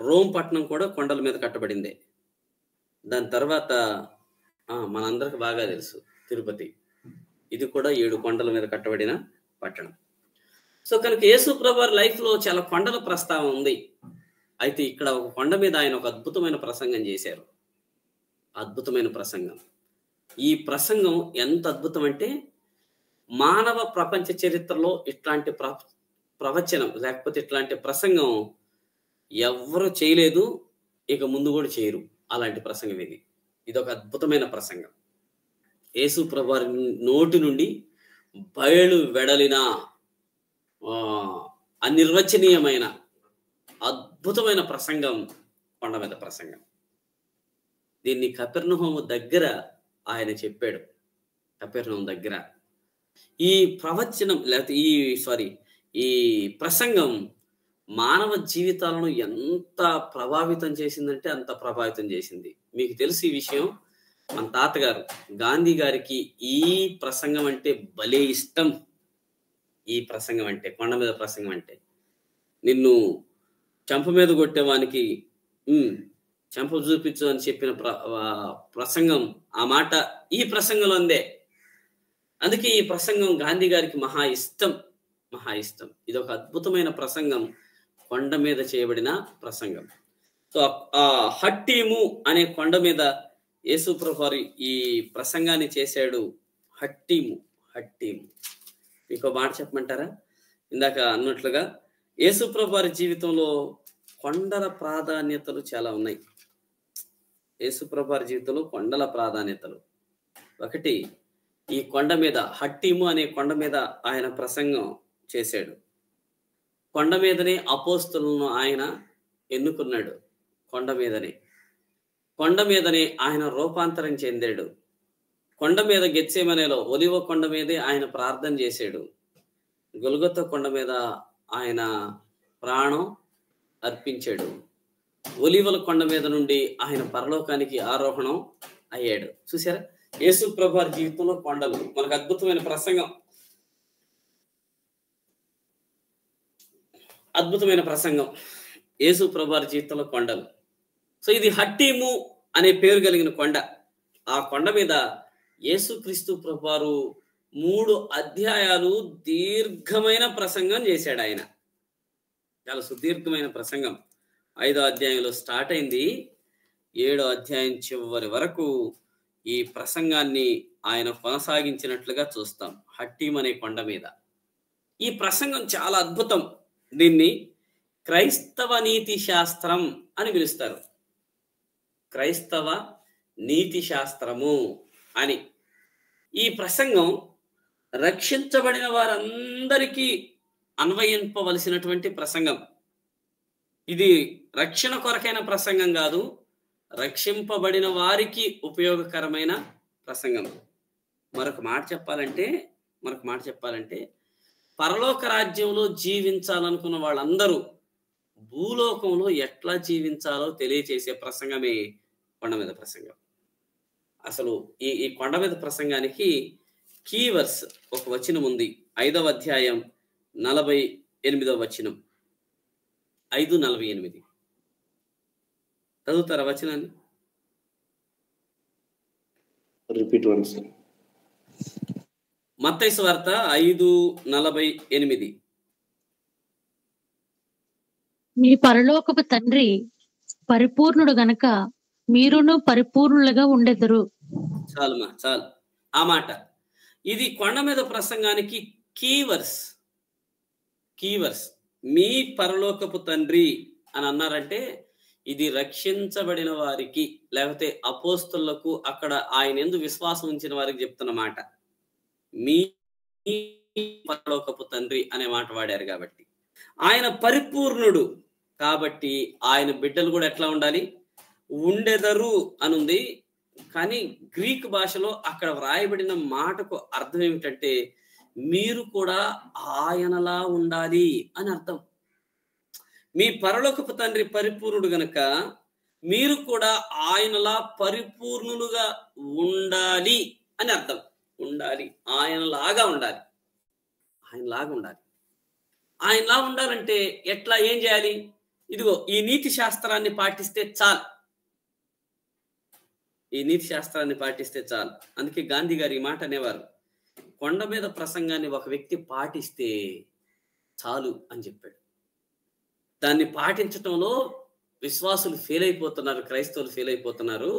రోమ్ పట్టణం కూడా కొండల మీద కట్టబడిందే. దాని తర్వాత మనందరికి బాగా తెలుసు తిరుపతి. ఇది కూడా 7 కొండల మీద కట్టబడిన పట్టణం. సో కనుక యేసు ప్రభువు లైఫ్ లో చాలా కొండల ప్రస్తావన ఉంది. అయితే ఇక్కడ ఒక కొండ మీద ఆయన ఒక అద్భుతమైన ప్రసంగం చేశారు. అద్భుతమైన ప్రసంగం. ఈ ప్రసంగం ఎంత అద్భుతం అంటే, మానవ ప్రపంచ చరిత్రలో ఇట్లాంటి ప్రవచనం లేకపోతే ఇట్లాంటి ప్రసంగం ఎవ్వరు చేయలేదు, ఇక ముందు కూడా చేయరు. అలాంటి ప్రసంగం ఇది. ఒక అద్భుతమైన ప్రసంగం. యేసు ప్రభువారి నోటి నుండి బయలు వెడలిన అనిర్వచనీయమైన అద్భుతమైన ప్రసంగం కొండ మీద ప్రసంగం. దీన్ని కపెర్నహూము దగ్గర ఆయన చెప్పాడు. కపెర్నహూము దగ్గర ఈ ప్రవచనం లేకపోతే ఈ ప్రసంగం మానవ జీవితాలను ఎంత ప్రభావితం చేసిందంటే అంత ప్రభావితం చేసింది. మీకు తెలుసు ఈ విషయం. మన తాతగారు గాంధీ గారికి ఈ ప్రసంగం అంటే భలే ఇష్టం. ఈ ప్రసంగం అంటే, కొండ మీద ప్రసంగం అంటే, నిన్ను చెంప మీద కొట్టేవానికి చెంప చూపించు అని చెప్పిన ప్రసంగం, ఆ మాట ఈ ప్రసంగంలో ఉందే. అందుకే ఈ ప్రసంగం గాంధీ గారికి మహా ఇష్టం. ఇది ఒక అద్భుతమైన ప్రసంగం, కొండ మీద చేయబడిన ప్రసంగం. సో ఆ హట్టీము అనే కొండ మీద యేసు ప్రభు వారు ఈ ప్రసంగాన్ని చేశాడు. హట్టీము. మీకు మాట చెప్పమంటారా? ఇందాక అన్నట్లుగా యేసు ప్రభు వారి జీవితంలో కొండల ప్రాధాన్యతలు చాలా ఉన్నాయి. యేసు ప్రభు వారి జీవితంలో కొండల ప్రాధాన్యతలు. ఒకటి, ఈ కొండ మీద, హట్టీము అనే కొండ మీద ఆయన ప్రసంగం చేశాడు. కొండ మీదనే అపోస్తలులను ఆయన ఎన్నుకున్నాడు. కొండ మీదనే ఆయన రూపాంతరం చెందాడు. కొండ మీద గెత్సేమనేలో ఒలివ కొండ మీదే ఆయన ప్రార్థన చేశాడు. గొల్గొతా కొండ మీద ఆయన ప్రాణం అర్పించాడు. ఒలివల కొండ మీద నుండి ఆయన పరలోకానికి ఆరోహణం అయ్యాడు. చూసారా, యేసు ప్రభు వారి జీవితంలో కొండలు. మనకు అద్భుతమైన ప్రసంగం యేసు ప్రభు వారి జీవితంలో కొండలు. సో ఇది హట్టీము అనే పేరు కలిగిన కొండ. ఆ కొండ మీద యేసుక్రీస్తు ప్రభు వారు 3 అధ్యాయాలు దీర్ఘమైన ప్రసంగం చేశాడు. ఆయన చాలా సుదీర్ఘమైన ప్రసంగం. 5వ అధ్యాయంలో స్టార్ట్ అయింది, 7వ అధ్యాయం చివరి వరకు ఈ ప్రసంగాన్ని ఆయన కొనసాగించినట్లుగా చూస్తాం. హట్టీం అనే కొండ మీద ఈ ప్రసంగం చాలా అద్భుతం. దీన్ని క్రైస్తవ నీతి శాస్త్రం అని పిలుస్తారు. క్రైస్తవ నీతి శాస్త్రము అని. ఈ ప్రసంగం రక్షించబడిన వారందరికీ అన్వయింపవలసినటువంటి ప్రసంగం. ఇది రక్షణ కొరకైన ప్రసంగం కాదు, రక్షింపబడిన వారికి ఉపయోగకరమైన ప్రసంగం. మరొక మాట చెప్పాలంటే పరలోక రాజ్యంలో జీవించాలనుకున్న వాళ్ళందరూ భూలోకంలో ఎట్లా జీవించాలో తెలియచేసే ప్రసంగమే కొండ మీద ప్రసంగం. అసలు ఈ కొండ మీద ప్రసంగానికి కీవర్స్ ఒక వచనం ఉంది. 5వ అధ్యాయం 48వ వచనం. 5:48 చదువుతారా వచనాన్ని? Repeat once. మత్తయి సువార్త 5:48. మీ పరలోకపు తండ్రి పరిపూర్ణుడు గనక మీరును పరిపూర్ణులుగా ఉండెదరు. చాలు ఆ మాట. ఇది కొండ మీద ప్రసంగానికి కీవర్స్. మీ పరలోకపు తండ్రి అని అన్నారంటే ఇది రక్షించబడిన వారికి, లేకపోతే అపోస్తలులకు, అక్కడ ఆయన యందు విశ్వాసం ఉంచిన వారికి చెప్తున్న మాట. మీ పరలోకపు తండ్రి అనే మాట వాడారు కాబట్టి. ఆయన పరిపూర్ణుడు కాబట్టి ఆయన బిడ్డలు కూడా ఎట్లా ఉండాలి? ఉండెదరు అనుంది. కానీ గ్రీక్ భాషలో అక్కడ వ్రాయబడిన మాటకు అర్థం ఏమిటంటే మీరు కూడా ఆయనలా ఉండాలి అని అర్థం. మీ పరలోకపు తండ్రి పరిపూర్ణుడు గనక మీరు కూడా ఆయనలా పరిపూర్ణులుగా ఉండాలి అని అర్థం. ఉండాలి, ఆయనలాగా ఉండాలి. ఆయనలా ఉండాలంటే ఎట్లా, ఏం చేయాలి? ఇదిగో ఈ నీతి శాస్త్రాన్ని పాటిస్తే చాలు. అందుకే గాంధీ గారు ఈ మాట అనేవారు, కొండ మీద ప్రసంగాన్ని ఒక వ్యక్తి పాటిస్తే చాలు అని చెప్పాడు. దాన్ని పాటించటంలో విశ్వాసులు ఫెయిల్ అయిపోతున్నారు, క్రైస్తవులు ఫెయిల్ అయిపోతున్నారు.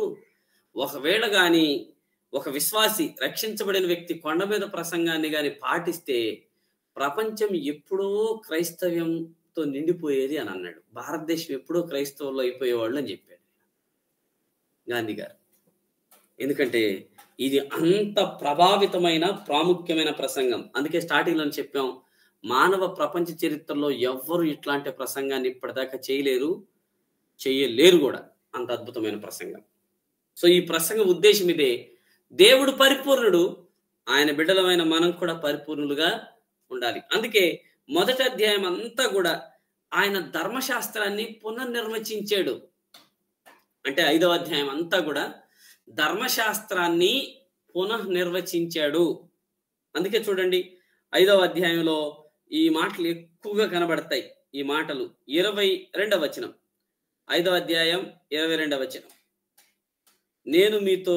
ఒకవేళ గాని ఒక విశ్వాసి, రక్షించబడిన వ్యక్తి కొండ మీద ప్రసంగాన్ని గాని పాటిస్తే ప్రపంచం ఎప్పుడో క్రైస్తవ్యంతో నిండిపోయేది అని అన్నాడు. భారతదేశం ఎప్పుడో క్రైస్తవుల్లో అయిపోయేవాళ్ళు అని చెప్పాడు గాంధీ గారు. ఎందుకంటే ఇది అంత ప్రభావితమైన, ప్రాముఖ్యమైన ప్రసంగం. అందుకే స్టార్టింగ్ లో చెప్పాం, మానవ ప్రపంచ చరిత్రలో ఎవ్వరు ఇట్లాంటి ప్రసంగాన్ని ఇప్పటిదాకా చేయలేరు కూడా. అంత అద్భుతమైన ప్రసంగం. సో ఈ ప్రసంగం ఉద్దేశం ఇదే. దేవుడు పరిపూర్ణుడు, ఆయన బిడ్డలమైన మనం కూడా పరిపూర్ణులుగా ఉండాలి. అందుకే మొదటి అధ్యాయం అంతా కూడా ఆయన ధర్మశాస్త్రాన్ని పునర్నిర్వచించాడు. అంటే 5వ అధ్యాయం అంతా కూడా ధర్మశాస్త్రాన్ని పునర్నిర్వచించాడు. అందుకే చూడండి 5వ అధ్యాయంలో ఈ మాటలు ఎక్కువగా కనబడతాయి. ఈ మాటలు 22వ వచనం, 5వ అధ్యాయం 22వ వచనం. నేను మీతో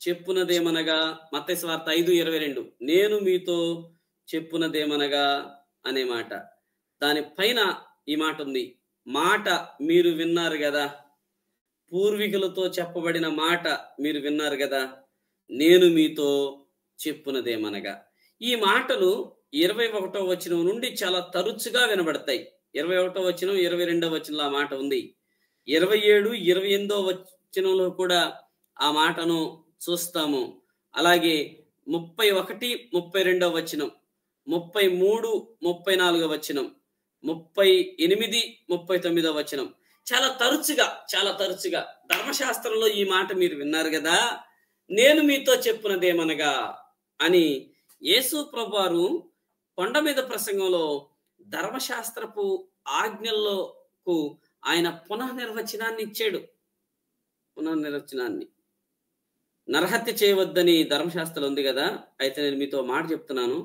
చెప్పునదేమనగా, మత్తయి సువార్త 5:22, నేను మీతో చెప్పునదేమనగా అనే మాట. దాని పైన ఈ మాట ఉంది, మాట మీరు విన్నారు కదా, పూర్వీకులతో చెప్పబడిన మాట మీరు విన్నారు కదా, నేను మీతో చెప్పునదేమనగా. ఈ మాటలు 21వ వచనం నుండి చాలా తరచుగా వినబడతాయి. 21వ వచనం, 22వ వచనంలో ఆ మాట ఉంది. 27, 28వ వచనంలో కూడా ఆ మాటను చూస్తాము. అలాగే 31, 32వ వచనం, 33, 34వ వచనం, 38, 39వ వచనం, చాలా తరచుగా ధర్మశాస్త్రంలో ఈ మాట మీరు విన్నారు కదా, నేను మీతో చెప్పునదేమనగా అని యేసు ప్రభువారు కొండ మీద ప్రసంగంలో ధర్మశాస్త్రపు ఆజ్ఞలకు ఆయన పునర్నిర్వచనాన్ని ఇచ్చాడు. నరహత్య చేయవద్దని ధర్మశాస్త్రం ఉంది కదా, అయితే నేను మీతో మాట చెప్తున్నాను,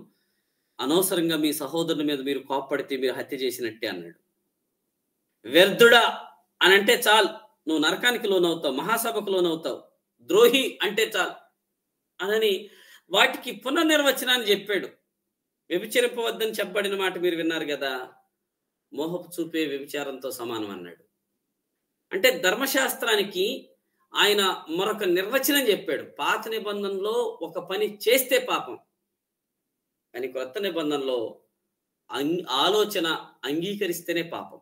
అనవసరంగా మీ సహోదరుని మీద మీరు కోప్పడితే మీరు హత్య చేసినట్టే అన్నాడు. వ్యర్థుడా అని అంటే చాలు, నువ్వు నరకానికి లోనవుతావు, మహాసభకు లోనవుతావు. ద్రోహి అంటే చాలు అని వాటికి పునర్నిర్వచనాన్ని చెప్పాడు. వ్యభిచరింపవద్దని చెప్పబడిన మాట మీరు విన్నారు కదా, మోహపు చూపే వ్యభిచారంతో సమానం అన్నాడు. అంటే ధర్మశాస్త్రానికి ఆయన మరొక నిర్వచనం చెప్పాడు. పాత నిబంధనలో ఒక పని చేస్తే పాపం, కానీ కొత్త నిబంధనలో ఆలోచన అంగీకరిస్తేనే పాపం.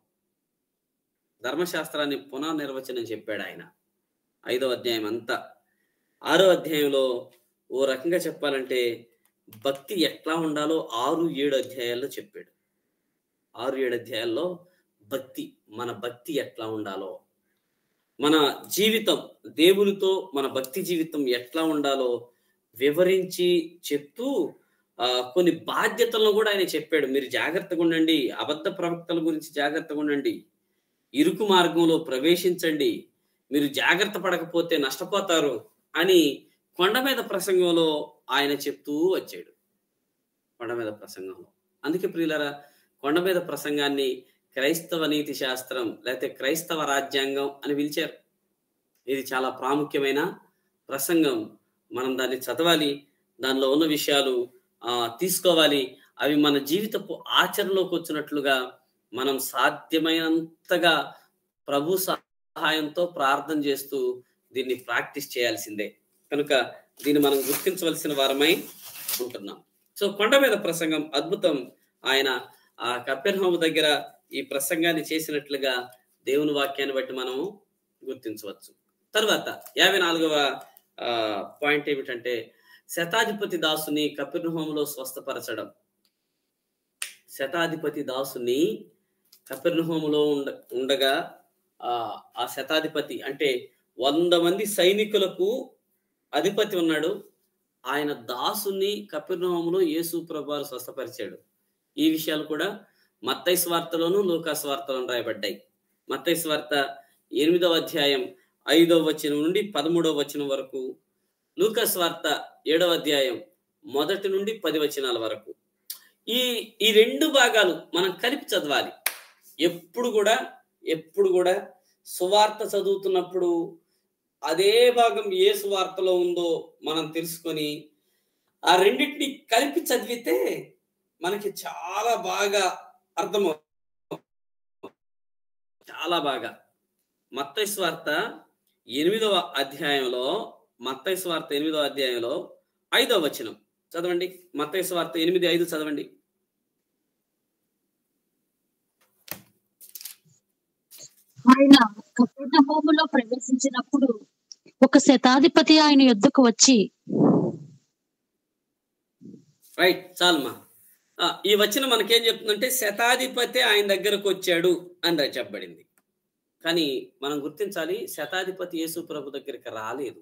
ధర్మశాస్త్రాన్ని పునర్నిర్వచనం చెప్పాడు ఆయన 5వ అధ్యాయం అంతా. 6వ అధ్యాయంలో ఓ రకంగా చెప్పాలంటే భక్తి ఎట్లా ఉండాలో 6-7 అధ్యాయాల్లో చెప్పాడు. 6-7 అధ్యాయాల్లో మన భక్తి ఎట్లా ఉండాలో, మన జీవితం దేవునితో మన భక్తి జీవితం ఎట్లా ఉండాలో వివరించి చెప్తూ కొన్ని బాధ్యతలను కూడా ఆయన చెప్పాడు. మీరు జాగ్రత్తగా ఉండండి, అబద్ధ ప్రవక్తల గురించి జాగ్రత్తగా ఉండండి, ఇరుకు మార్గంలో ప్రవేశించండి, మీరు జాగ్రత్త పడకపోతే నష్టపోతారు అని కొండ మీద ప్రసంగంలో ఆయన చెప్తూ వచ్చాడు. కొండ మీద ప్రసంగంలో. అందుకే ప్రియులారా, కొండ మీద ప్రసంగాన్ని క్రైస్తవ నీతి శాస్త్రం లేకపోతే క్రైస్తవ రాజ్యాంగం అని పిలిచారు. ఇది చాలా ప్రాముఖ్యమైన ప్రసంగం. మనం దాన్ని చదవాలి, దానిలో ఉన్న విషయాలు తీసుకోవాలి. అవి మన జీవితపు ఆచరణలోకి వచ్చినట్లుగా మనం సాధ్యమైనంతగా ప్రభు సహాయంతో ప్రార్థన చేస్తూ దీన్ని ప్రాక్టీస్ చేయాల్సిందే. కనుక దీన్ని మనం గుర్తించవలసిన వారమై ఉంటున్నాం. సో కొండ మీద ప్రసంగం అద్భుతం. ఆయన ఆ కపెర్నహూము దగ్గర ఈ ప్రసంగాన్ని చేసినట్లుగా దేవుని వాక్యాన్ని బట్టి మనము గుర్తించవచ్చు. తర్వాత 54వ పాయింట్ ఏమిటంటే శతాధిపతి దాసుని కపెర్నహూములో స్వస్థపరచడం. శతాధిపతి దాసుని కపెర్నహూములో ఉండగా ఆ శతాధిపతి అంటే 100 మంది సైనికులకు అధిపతి ఉన్నాడు. ఆయన దాసుని కపెర్నహూములో యేసు ప్రభువారు స్వస్థపరిచాడు. ఈ విషయాలు కూడా మత్తయి సువార్తలోను లూకా సువార్తలోను రాయబడ్డాయి. మత్తయి సువార్త 8వ అధ్యాయం 5వ వచనం నుండి 13వ వచనం వరకు, లూకా సువార్త 7వ అధ్యాయం 1 నుండి 10 వచనాల వరకు. ఈ 2 భాగాలు మనం కలిపి చదవాలి. ఎప్పుడు కూడా సువార్త చదువుతున్నప్పుడు అదే భాగం ఏ సువార్తలో ఉందో మనం తెలుసుకొని ఆ రెండింటిని కలిపి చదివితే మనకి చాలా బాగా అర్థమవుతుంది. చాలా బాగా. మత్తయి సువార్త 8వ అధ్యాయంలో 5వ వచనం చదవండి. మత్తయి సువార్త 8:5 చదవండి. ఆయన కపెర్నహూములో ప్రవేశించినప్పుడు ఒక శతాధిపతి ఆయన యొద్దకు వచ్చి, రైట్ చాలమ్మా. ఈ వచనం మనకేం చెప్తుందంటే శతాధిపతి ఆయన దగ్గరకు వచ్చాడు అని చెప్పబడింది. కానీ మనం గుర్తించాలి, శతాధిపతి యేసు ప్రభు దగ్గరికి రాలేదు.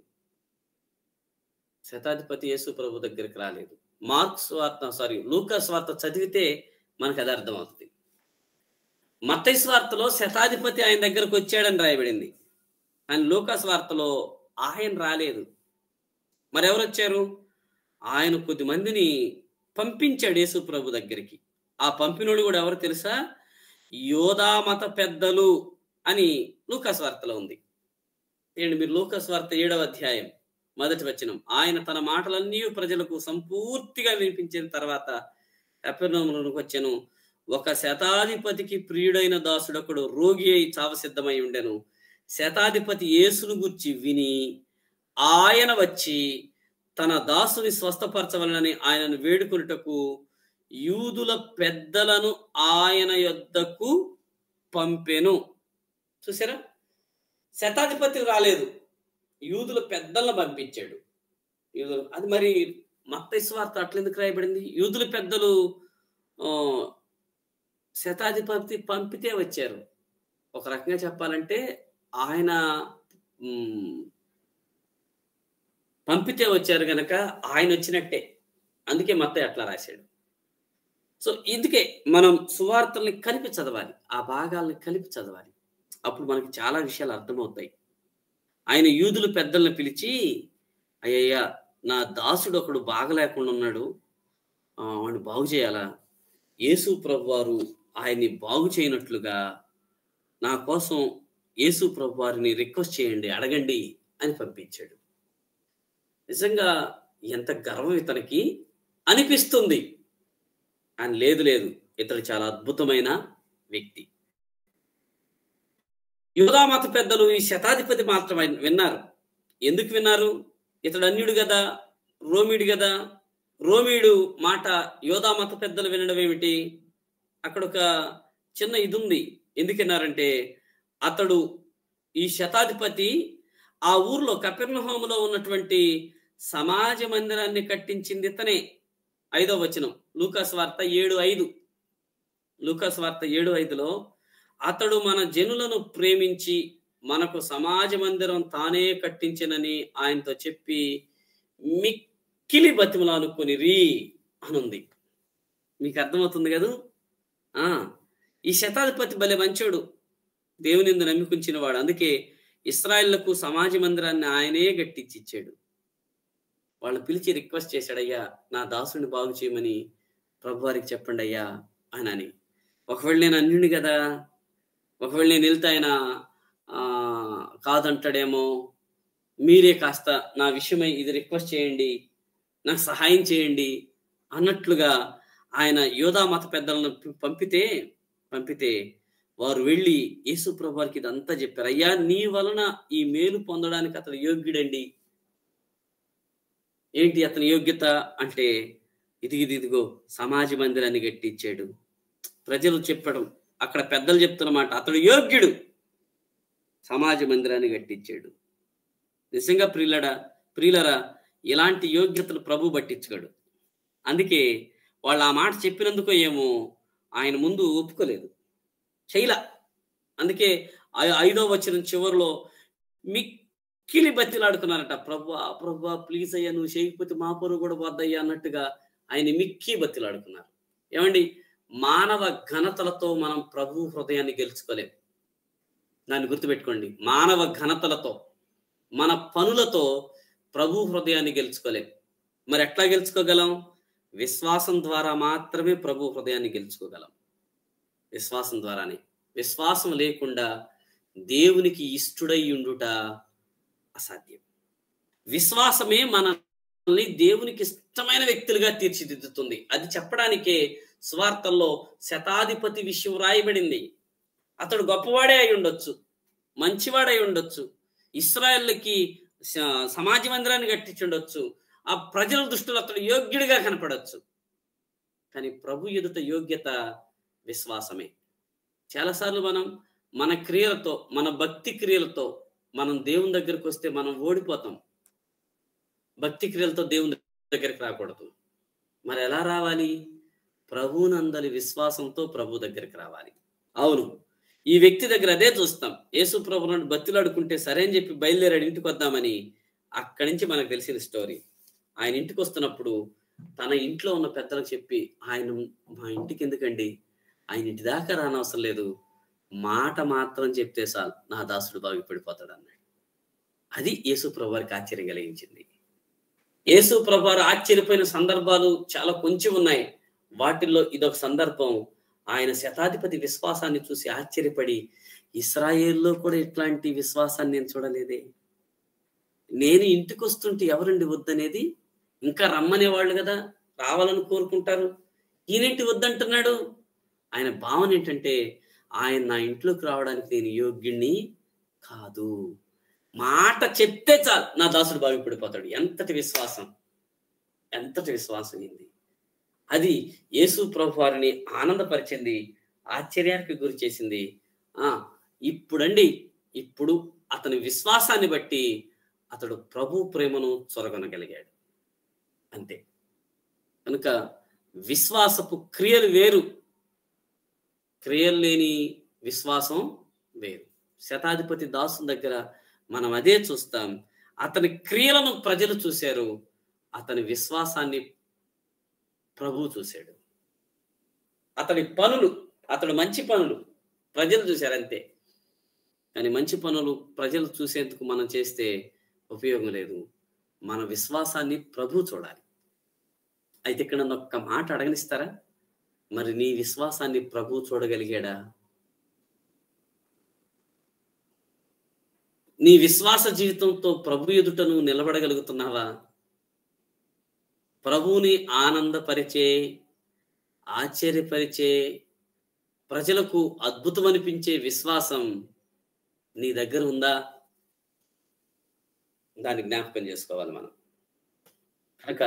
లూకా స్వార్త చదివితే మనకు అది అర్థమవుతుంది. మత్తయి స్వార్తలో శతాధిపతి ఆయన దగ్గరకు వచ్చాడని రాయబడింది, కానీ లూకా స్వార్తలో ఆయన రాలేదు. మరెవరు వచ్చారు? ఆయన కొద్ది మందిని పంపించాడు యేసు ప్రభు దగ్గరికి. ఆ పంపినోడు కూడా ఎవరు తెలుసా? యోధా మత పెద్దలు అని లూకా స్వార్తలో ఉంది. మీరు లూకా స్వార్త 7వ అధ్యాయం 1వ వచనం. ఆయన తన మాటలన్నీ ప్రజలకు సంపూర్తిగా వినిపించిన తర్వాత కపెర్నహూములోకి వచ్చాను. ఒక శతాధిపతికి ప్రియుడైన దాసుడొకడు రోగి అయి చావసిద్ధమై ఉండెను. శతాధిపతి యేసును గూర్చి విని ఆయన వచ్చి తన దాసుని స్వస్థపరచవలనని ఆయనను వేడుకొనుటకు యూదుల పెద్దలను ఆయన యొద్దకు పంపెను. చూసారా, శతాధిపతి రాలేదు, యూదుల పెద్దలను పంపించాడు. యూదులు అది మరి మత్తయి సువార్త అట్లెందుకు రాయబడింది? యూదుల పెద్దలు శతాధిపతి పంపితే వచ్చారు. ఒక రకంగా చెప్పాలంటే ఆయన పంపితే వచ్చారు గనక ఆయన వచ్చినట్టే. అందుకే మత్తయి అట్లా రాశాడు. సో ఇందుకే మనం సువార్తల్ని కలిపి చదవాలి, ఆ భాగాల్ని కలిపి చదవాలి. అప్పుడు మనకి చాలా విషయాలు అర్థమవుతాయి. ఆయన యూదుల పెద్దలను పిలిచి, అయ్యయ్యా నా దాసుడు ఒకడు బాగలేకుండా ఉన్నాడు, వాడిని బాగు చేయాలా? యేసు ప్రభు వారు ఆయన్ని బాగు చేయనట్లుగా నా కోసం యేసు ప్రభు వారిని రిక్వెస్ట్ చేయండి, అడగండి అని పంపించాడు. నిజంగా ఎంత గర్వం ఇతనికి అనిపిస్తుంది. అని లేదు లేదు, ఇతడు చాలా అద్భుతమైన వ్యక్తి. యూదా మత పెద్దలు ఈ శతాధిపతి మాత్రమే విన్నారు. ఎందుకు విన్నారు? ఇతడు అన్యుడు కదా, రోమిడు కదా. రోమిడు మాట యూదా మత పెద్దలు వినడం ఏమిటి? అక్కడ ఒక చిన్న ఇది ఉంది. ఎందుకు విన్నారంటే, అతడు ఈ శతాధిపతి ఆ ఊర్లో కపెర్నహూములో ఉన్నటువంటి సమాజ మందిరాన్ని కట్టించింది ఇతనే. 5వ వచనం లూకాసు వార్త 7:5. లూకాసు వార్త 7:5లో అతడు మన జనులను ప్రేమించి మనకు సమాజ మందిరం తానే కట్టించినని ఆయనతో చెప్పి మిక్కిలి బతిమలానుకొనిరి అనుంది. మీకు అర్థమవుతుంది కదా? ఈ శతాధిపతి భలే మంచోడు, దేవుని యందు నమ్మికుంచిన వాడు. అందుకే ఇశ్రాయేలుకు సమాజ మందిరాన్ని ఆయనే కట్టించిచ్చాడు. వాళ్ళు పిలిచి రిక్వెస్ట్ చేశాడు, అయ్యా నా దాసుని బాగు చేయమని ప్రభు వారికి చెప్పండి అయ్యా అని. ఒకవేళ నేను అన్యుని కదా, ఒకవేళ నేను వెళ్తే ఆయన కాదంటాడేమో, మీరే కాస్త నా విషయమై ఇది రిక్వెస్ట్ చేయండి, నాకు సహాయం చేయండి అన్నట్లుగా ఆయన యూదా మత పెద్దలను పంపితే వారు వెళ్ళి యేసు ప్రభు వారికి ఇదంతా చెప్పారు. అయ్యా నీ వలన ఈ మేలు పొందడానికి అతను యోగ్యుడండి. ఏంటి అతని యోగ్యత అంటే, ఇదిగో సమాజ మందిరాన్ని కట్టించాడు. ప్రజలు చెప్పడం, అక్కడ పెద్దలు చెప్తున్నమాట, అతడు యోగ్యుడు, సమాజ మందిరాన్ని కట్టించాడు. నిజంగా ప్రియులరా, ఇలాంటి యోగ్యతలు ప్రభు పట్టించుకోడు. అందుకే వాళ్ళు ఆ మాట చెప్పినందుకో ఏమో ఆయన ముందు ఒప్పుకోలేదు, చేయలా. అందుకే 5వ వచనం చివరిలో మిక్కిలి బతిలాడుతున్నారట, ప్రభు ప్లీజ్ అయ్యా నువ్వు చేయకపోతే మా పరువు కూడా పోద్దయ్యా అన్నట్టుగా ఆయన మిక్కి బతిలాడుకున్నారు. ఏమండి, మానవ ఘనతలతో మనం ప్రభు హృదయాన్ని గెలుచుకోలేం. దాన్ని గుర్తుపెట్టుకోండి. మానవ ఘనతలతో, మన పనులతో ప్రభు హృదయాన్ని గెలుచుకోలేం. మరి ఎట్లా గెలుచుకోగలం? విశ్వాసం ద్వారా మాత్రమే ప్రభు హృదయాన్ని గెలుచుకోగలం. విశ్వాసం ద్వారానే. విశ్వాసం లేకుండా దేవునికి ఇష్టుడై ఉండుట అసాధ్యం. విశ్వాసమే మనల్ని దేవునికి ఇష్టమైన వ్యక్తులుగా తీర్చిదిద్దుతుంది. అది చెప్పడానికే సువార్తల్లో శతాధిపతి విషయం రాయబడింది. అతడు గొప్పవాడే అయి ఉండొచ్చు, మంచివాడై ఉండొచ్చు, ఇశ్రాయేలుకి సమాజ మందిరాన్ని కట్టించుండొచ్చు, ఆ ప్రజల దృష్టిలో అతడు యోగ్యుడిగా కనపడవచ్చు. కానీ ప్రభు ఎదుట యోగ్యత విశ్వాసమే. చాలాసార్లు మనం మన క్రియలతో, మన భక్తి క్రియలతో మనం దేవుని దగ్గరికి వస్తే మనం ఓడిపోతాం. భక్తి క్రియలతో దేవుని దగ్గరికి రాకూడదు. మరి ఎలా రావాలి? ప్రభువునందలి విశ్వాసంతో ప్రభు దగ్గరికి రావాలి. అవును, ఈ వ్యక్తి దగ్గర అదే చూస్తాం. యేసు ప్రభు నుండి బతిలాడుకుంటే సరే అని చెప్పి బయలుదేరాడు ఇంటికి వద్దామని. అక్కడి నుంచి మనకు తెలిసిన స్టోరీ. ఆయన ఇంటికి వస్తున్నప్పుడు తన ఇంట్లో ఉన్న పెద్దలకు చెప్పి, ఆయన మా ఇంటికి ఎందుకండి, ఆయన ఇంటి దాకా రానవసరం లేదు, మాట మాత్రం చెప్తే చాలు నా దాసుడు బాగుపడిపోతాడు అన్నాడు. అది యేసు ప్రభు వారికి ఆశ్చర్యం కలిగించింది. యేసు ప్రభు వారు ఆశ్చర్యపోయిన సందర్భాలు చాలా కొంచెం ఉన్నాయి. వాటిల్లో ఇదొక సందర్భం. ఆయన శతాధిపతి విశ్వాసాన్ని చూసి ఆశ్చర్యపడి, ఇశ్రాయేల్లో కూడా ఇట్లాంటి విశ్వాసాన్ని నేను చూడలేదే, నేను ఇంటికి వస్తుంటే ఎవరండి వద్దనేది, ఇంకా రమ్మనేవాళ్ళు కదా, రావాలని కోరుకుంటారు, ఈయనేంటి వద్దంటున్నాడు, ఆయన భావన ఏంటంటే, ఆయన నా ఇంట్లోకి రావడానికి నేను యోగ్యుణ్ణి కాదు. మాట చెప్తే చాలు నా దాసుడు బాగుపడిపోతాడు. ఎంతటి విశ్వాసం, ఎంతటి విశ్వాసం ఇది. అది యేసు ప్రభు వారిని ఆనందపరిచింది, ఆశ్చర్యానికి గురి చేసింది. ఇప్పుడు అతని విశ్వాసాన్ని బట్టి అతడు ప్రభు ప్రేమను చొరగొనగలిగాడు. అంతే. కనుక విశ్వాసపు క్రియలు వేరు, క్రియలు లేని విశ్వాసం వేరు. శతాధిపతి దాసు దగ్గర మనం అదే చూస్తాం. అతని క్రియలను ప్రజలు చూశారు, అతని విశ్వాసాన్ని ప్రభువు చూశాడు. అతని పనులు, అతడు మంచి పనులు ప్రజలు చూశారు అంతే. కానీ మంచి పనులు ప్రజలు చూసేందుకు మనం చేస్తే ఉపయోగం లేదు. మన విశ్వాసాన్ని ప్రభువు చూడాలి. అయితే ఇక్కడ నన్ను ఒక్క మాట అడగనిస్తారా? మరి నీ విశ్వాసాన్ని ప్రభువు చూడగలిగాడా? నీ విశ్వాస జీవితంతో ప్రభు ఎదుట నువ్వు నిలబడగలుగుతున్నావా? ప్రభువుని ఆనందపరిచే, ఆశ్చర్యపరిచే, ప్రజలకు అద్భుతం అనిపించే విశ్వాసం నీ దగ్గర ఉందా? దాన్ని జ్ఞాపకం చేసుకోవాలి మనం. కనుక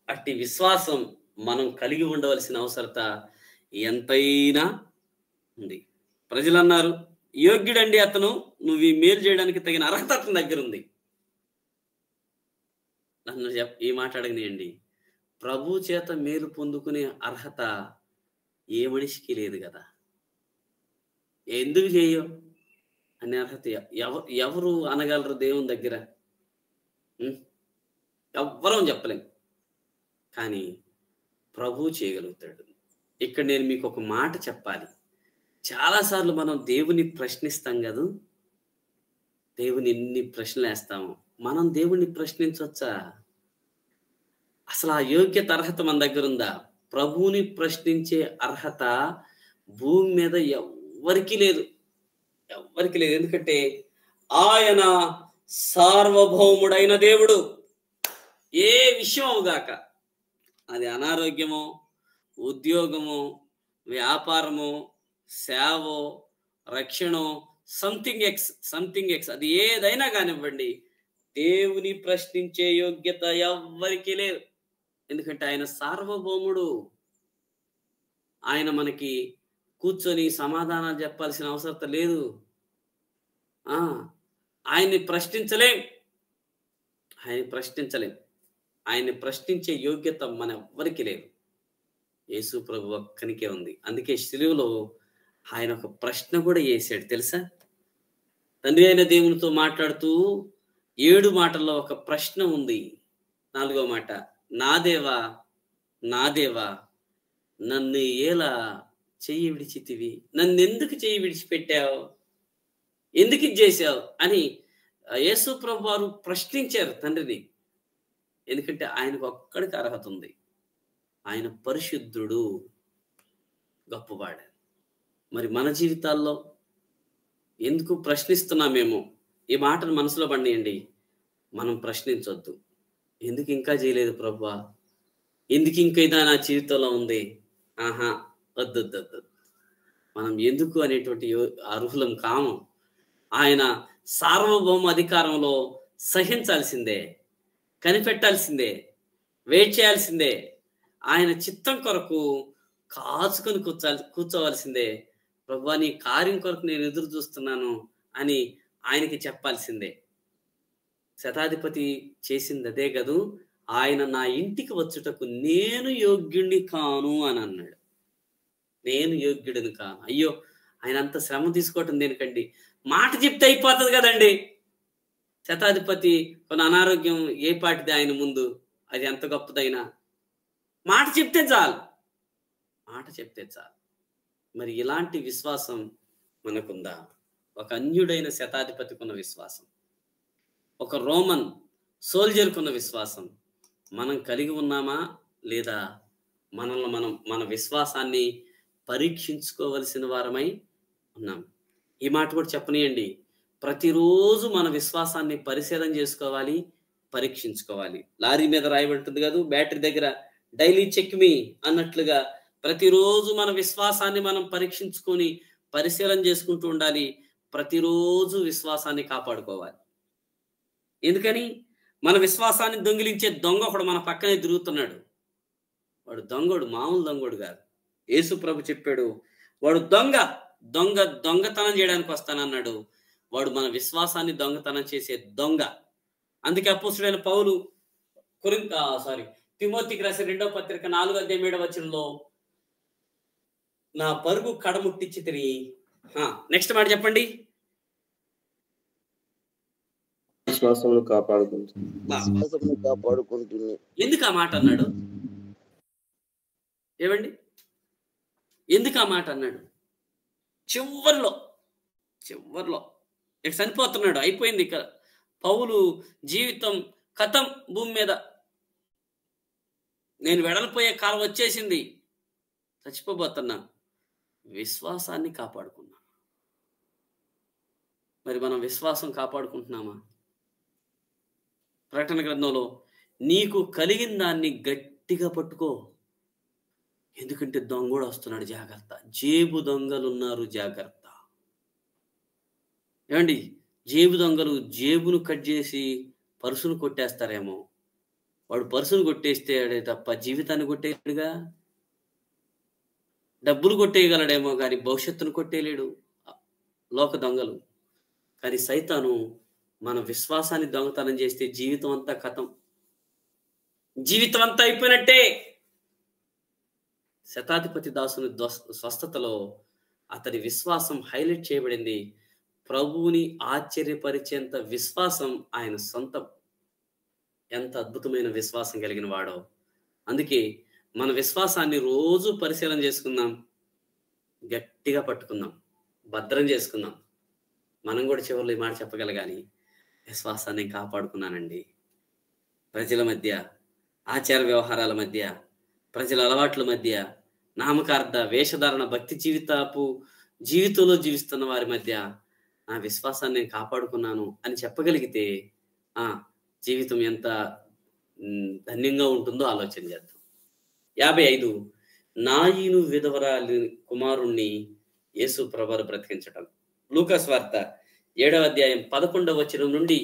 అట్టి విశ్వాసం మనం కలిగి ఉండవలసిన అవసరత ఎంతైనా ఉంది. ప్రజలు అన్నారు, యోగ్యుడండి అతను, నువ్వు ఈ మేలు చేయడానికి తగిన అర్హత అతని దగ్గర ఉంది. నన్ను ఈ మాట అడగనియండి, ప్రభు చేత మేలు పొందుకునే అర్హత ఏ మనిషికి లేదు కదా. ఎందుకు చేయో అనే అర్హత ఎవరు అనగలరు దేవుని దగ్గర? ఎవ్వరం చెప్పలేం, కానీ ప్రభు చేయగలుగుతాడు. ఇక్కడ నేను మీకు ఒక మాట చెప్పాలి. చాలాసార్లు మనం దేవుని ప్రశ్నిస్తాం కదా, దేవుని ఎన్ని ప్రశ్నలు వేస్తాము. మనం దేవుణ్ణి ప్రశ్నించవచ్చా? అసలు ఆ యోగ్యత, అర్హత మన దగ్గర ఉందా? ప్రభువుని ప్రశ్నించే అర్హత భూమి మీద ఎవ్వరికి లేదు, ఎవ్వరికి లేదు. ఎందుకంటే ఆయన సార్వభౌముడైన దేవుడు. ఏ విషయం అవుగాక, అది అనారోగ్యమో, ఉద్యోగమో, వ్యాపారమో, సేవో, రక్షణో, సంథింగ్ ఎక్స్ అది ఏదైనా కానివ్వండి, దేవుని ప్రశ్నించే యోగ్యత ఎవ్వరికీ లేదు. ఎందుకంటే ఆయన సార్వభౌముడు. ఆయన మనకి కూర్చొని సమాధానాలు చెప్పాల్సిన అవసరం లేదు. ఆయన్ని ప్రశ్నించలేం, ఆయన్ని ప్రశ్నించే యోగ్యత మన ఎవ్వరికి లేదు. యేసు ప్రభు ఒక్కనికే ఉంది. అందుకే శిలువలో ఆయన ఒక ప్రశ్న కూడా వేసాడు తెలుసా? తండ్రి అయిన దేవునితో మాట్లాడుతూ 7 మాటల్లో ఒక ప్రశ్న ఉంది. 4వ మాట, నా దేవా నా దేవా నన్ను ఎలా చెయ్యి విడిచితివి, నన్ను ఎందుకు చెయ్యి విడిచిపెట్టావు, ఎందుకు ఇది చేశావు అని యేసు ప్రభు వారు ప్రశ్నించారు తండ్రిని. ఎందుకంటే ఆయనకు ఒక్కడికి అర్హత ఉంది. ఆయన పరిశుద్ధుడు, గొప్పవాడు. మరి మన జీవితాల్లో ఎందుకు ప్రశ్నిస్తున్నామేమో? ఈ మాటను మనసులో పండియండి. మనం ప్రశ్నించొద్దు. ఎందుకు ఇంకా చేయలేదు ప్రభువా, ఎందుకు ఇంకా ఇదా నా జీవితంలో ఉంది? వద్దు. మనం ఎందుకు అనేటువంటి అర్హులం కాము. ఆయన సార్వభౌమ అధికారంలో సహించాల్సిందే, కనిపెట్టాల్సిందే, వెయిట్ చేయాల్సిందే. ఆయన చిత్తం కొరకు కాచుకొని కూర్చోవలసిందే. ప్రభువా నీ కార్యం కొరకు నేను ఎదురు చూస్తున్నాను అని ఆయనకి చెప్పాల్సిందే. శతాధిపతి చేసింది అదే కదూ. ఆయన నా ఇంటికి వచ్చుటకు నేను యోగ్యుడిని కాను అని అన్నాడు. నేను యోగ్యుడిని కాను. అయ్యో, ఆయన అంత శ్రమ తీసుకోవటం దేనికండి? మాట చెప్తే అయిపోతుంది కదండి. శతాధిపతి కొన్ని అనారోగ్యం ఏ పాటిది ఆయన ముందు, అది ఎంత గొప్పదైనా మాట చెప్తే చాలు. మరి ఇలాంటి విశ్వాసం మనకుందా? ఒక అన్యుడైన శతాధిపతికున్న విశ్వాసం, ఒక రోమన్ సోల్జర్కున్న విశ్వాసం మనం కలిగి ఉన్నామా లేదా? మన విశ్వాసాన్ని పరీక్షించుకోవలసిన వారమై ఉన్నాం. ఈ మాట కూడా చెప్పనీయండి. ప్రతిరోజు మన విశ్వాసాన్ని పరిశీలన చేసుకోవాలి, పరీక్షించుకోవాలి. లారీ మీద రాయబడుతుంది కదా, బ్యాటరీ దగ్గర డైలీ చెక్ మీ అన్నట్లుగా ప్రతిరోజు మన విశ్వాసాన్ని మనం పరీక్షించుకొని పరిశీలన చేసుకుంటూ ఉండాలి. ప్రతిరోజు విశ్వాసాన్ని కాపాడుకోవాలి. ఎందుకని? మన విశ్వాసాన్ని దొంగిలించే దొంగ ఒకడు మన పక్కనే తిరుగుతున్నాడు. వాడు దొంగోడు, మామూలు దొంగోడు కాదు. యేసు ప్రభు చెప్పాడు, వాడు దొంగతనం చేయడానికి వస్తానన్నాడు. వాడు మన విశ్వాసాన్ని దొంగతనం చేసే దొంగ. అందుకే అపోస్తుడైన పౌలు తిమోతికి రాసిన 2వ పత్రిక 4వ అధ్యాయం 7వ వచనంలో నా పరుగు కడముట్టించి తిరిగి నెక్స్ట్ మాట చెప్పండి. విశ్వాసమును కాపాడుకుంటుంది. ఎందుకు ఆ మాట అన్నాడు? ఏమండి, ఎందుకు ఆ మాట అన్నాడు? చివర్లో ఇక చనిపోతున్నాడు, అయిపోయింది. ఇక పౌలు జీవితం కథం, భూమి మీద నేను వెడలిపోయే కాలం వచ్చేసింది, చచ్చిపోబోతున్నా. విశ్వాసాన్ని కాపాడుకున్నా. మరి మనం విశ్వాసం కాపాడుకుంటున్నామా? ప్రకటన గ్రంథంలో నీకు కలిగిన దాన్ని గట్టిగా పట్టుకో, ఎందుకంటే దొంగోడు వస్తున్నాడు, జాగ్రత్త. జేబు దొంగలు ఉన్నారు, జాగ్రత్త. ఏమండి, జేబు దొంగలు జేబును కట్ చేసి పర్సును కొట్టేస్తారేమో. వాడు పర్సును కొట్టేస్తే తప్ప జీవితాన్ని కొట్టేయలేడుగా. డబ్బులు కొట్టేయగలడేమో కానీ భవిష్యత్తును కొట్టేయలేడు లోక దొంగలు. కానీ సైతాను మన విశ్వాసాన్ని దొంగతనం చేస్తే జీవితం అంతా కథం, జీవితం అంతా అయిపోయినట్టే. శతాధిపతి దాసుని స్వస్థతలో అతడి విశ్వాసం హైలైట్ చేయబడింది. ప్రభువుని ఆశ్చర్యపరిచేంత విశ్వాసం ఆయన సొంతం. ఎంత అద్భుతమైన విశ్వాసం కలిగిన వాడో. అందుకే మన విశ్వాసాన్ని రోజు పరిశీలన చేసుకుందాం, గట్టిగా పట్టుకుందాం, భద్రం చేసుకుందాం. మనం కూడా చివరిలో ఈ మాట చెప్పగలగాలి, విశ్వాసాన్ని కాపాడుకున్నానండి. ప్రజల మధ్య, ఆచార వ్యవహారాల మధ్య, ప్రజల అలవాట్ల మధ్య, నామకార్థ వేషధారణ భక్తి జీవితంలో జీవిస్తున్న వారి మధ్య నా విశ్వాసాన్ని నేను కాపాడుకున్నాను అని చెప్పగలిగితే జీవితం ఎంత ధన్యంగా ఉంటుందో ఆలోచన చేద్దాం. 55 నాయీను విధవరాలి కుమారుణ్ణి యేసు ప్రభువు బ్రతికించటం. లూకాసు వార్త 7వ అధ్యాయం 11వ వచనం నుండి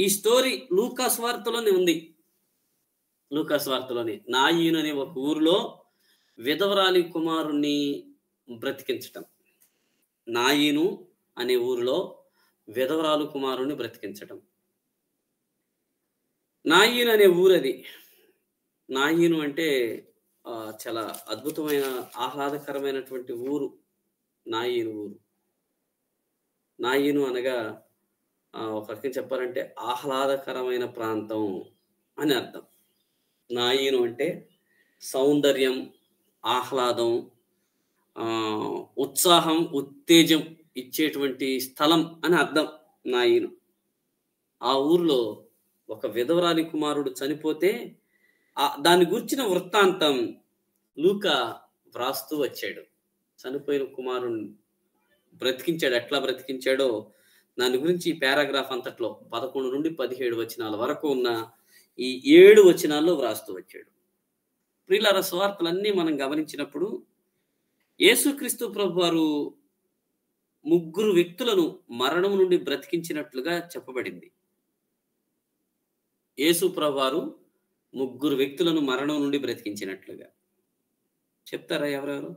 ఈ స్టోరీ లూకాసు వార్తలోనే ఉంది. లూకాసు వార్తలోనే నాయీను అనే ఒక ఊరిలో విధవరాలి కుమారుణ్ణి బ్రతికించటం. నాయీను అనే ఊరిలో విధవరాలు కుమారుణ్ణి బ్రతికించటం. నాయీను అనే ఊరది. నాయీను అంటే చాలా అద్భుతమైన ఆహ్లాదకరమైనటువంటి ఊరు నాయీను ఊరు. నాయీను అనగా ఒక రకం చెప్పాలంటే ఆహ్లాదకరమైన ప్రాంతం అని అర్థం. నాయీను అంటే సౌందర్యం, ఆహ్లాదం, ఉత్సాహం, ఉత్తేజం ఇచ్చేటువంటి స్థలం అని అర్థం నాయీను. ఆ ఊర్లో ఒక విధవరాలి కుమారుడు చనిపోతే దాన్ని గురించిన వృత్తాంతం లూకా వ్రాస్తూ వచ్చాడు. చనిపోయిన కుమారుని బ్రతికించాడు, ఎట్లా బ్రతికించాడో దాని గురించి ఈ పారాగ్రాఫ్ అంతట్లో 11 నుండి 17 వచనాల వరకు ఉన్న ఈ 7 వచనాల్లో వ్రాస్తూ వచ్చాడు. ప్రియులారా, సువార్తలన్నీ మనం గమనించినప్పుడు యేసుక్రీస్తు ప్రభు వారు 3 వ్యక్తులను మరణం నుండి బ్రతికించినట్లుగా చెప్పబడింది. యేసు ప్రభు వారు 3 వ్యక్తులను మరణం నుండి బ్రతికించినట్లుగా చెప్తారా? ఎవరెవరు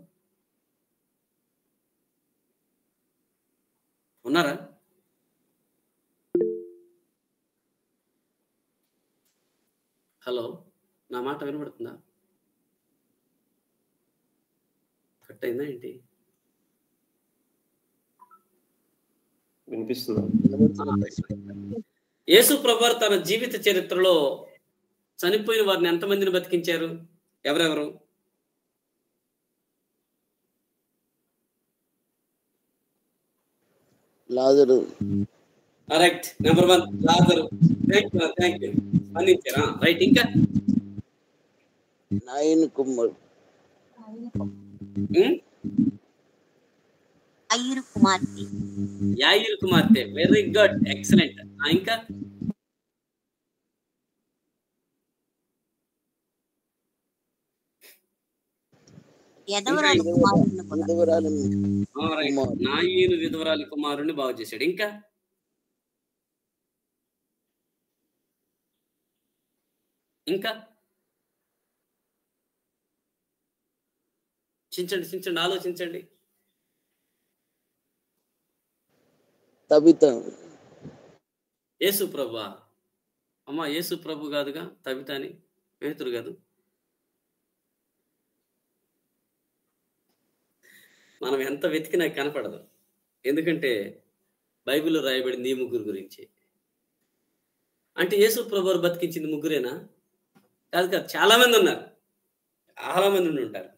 ఉన్నారా? హలో, నా మాట వినబడుతుందా? కట్ అయిందా ఏంటి? వినిపిస్తుందా? యేసు ప్రభువారు తన జీవిత చరిత్రలో చనిపోయిన వారిని ఎంతమందిని బతికించారు? ఎవరెవరు? Lazarus. Correct. Number 1 Lazarus. Thank you. స్పందించారా? రైట్. ఇంకా నాయీను కుమారుడు యాయిరు కుమార్తె. Very good, excellent. ఇంకా ఎదవరాలు కుమారుని కూడా. విధవరాలను కుమారుడు. నాయీను విధవరాలి కుమారుని బాగు చేశాడు. ఇంకా చించండి, ఆలోచించండి. తబిత యేసు ప్రభా? అమ్మా, యేసు ప్రభు కాదుగా తబిత అని, పేతురు కాదు. మనం ఎంత వెతికినా కనపడదు. ఎందుకంటే బైబిల్లో రాయబడింది ఈ ముగ్గురు గురించి. అంటే యేసు ప్రభు బతికించింది ముగ్గురేనా? కాదు, చాలా మంది ఉన్నారు, చాలా మంది ఉండి ఉంటారు.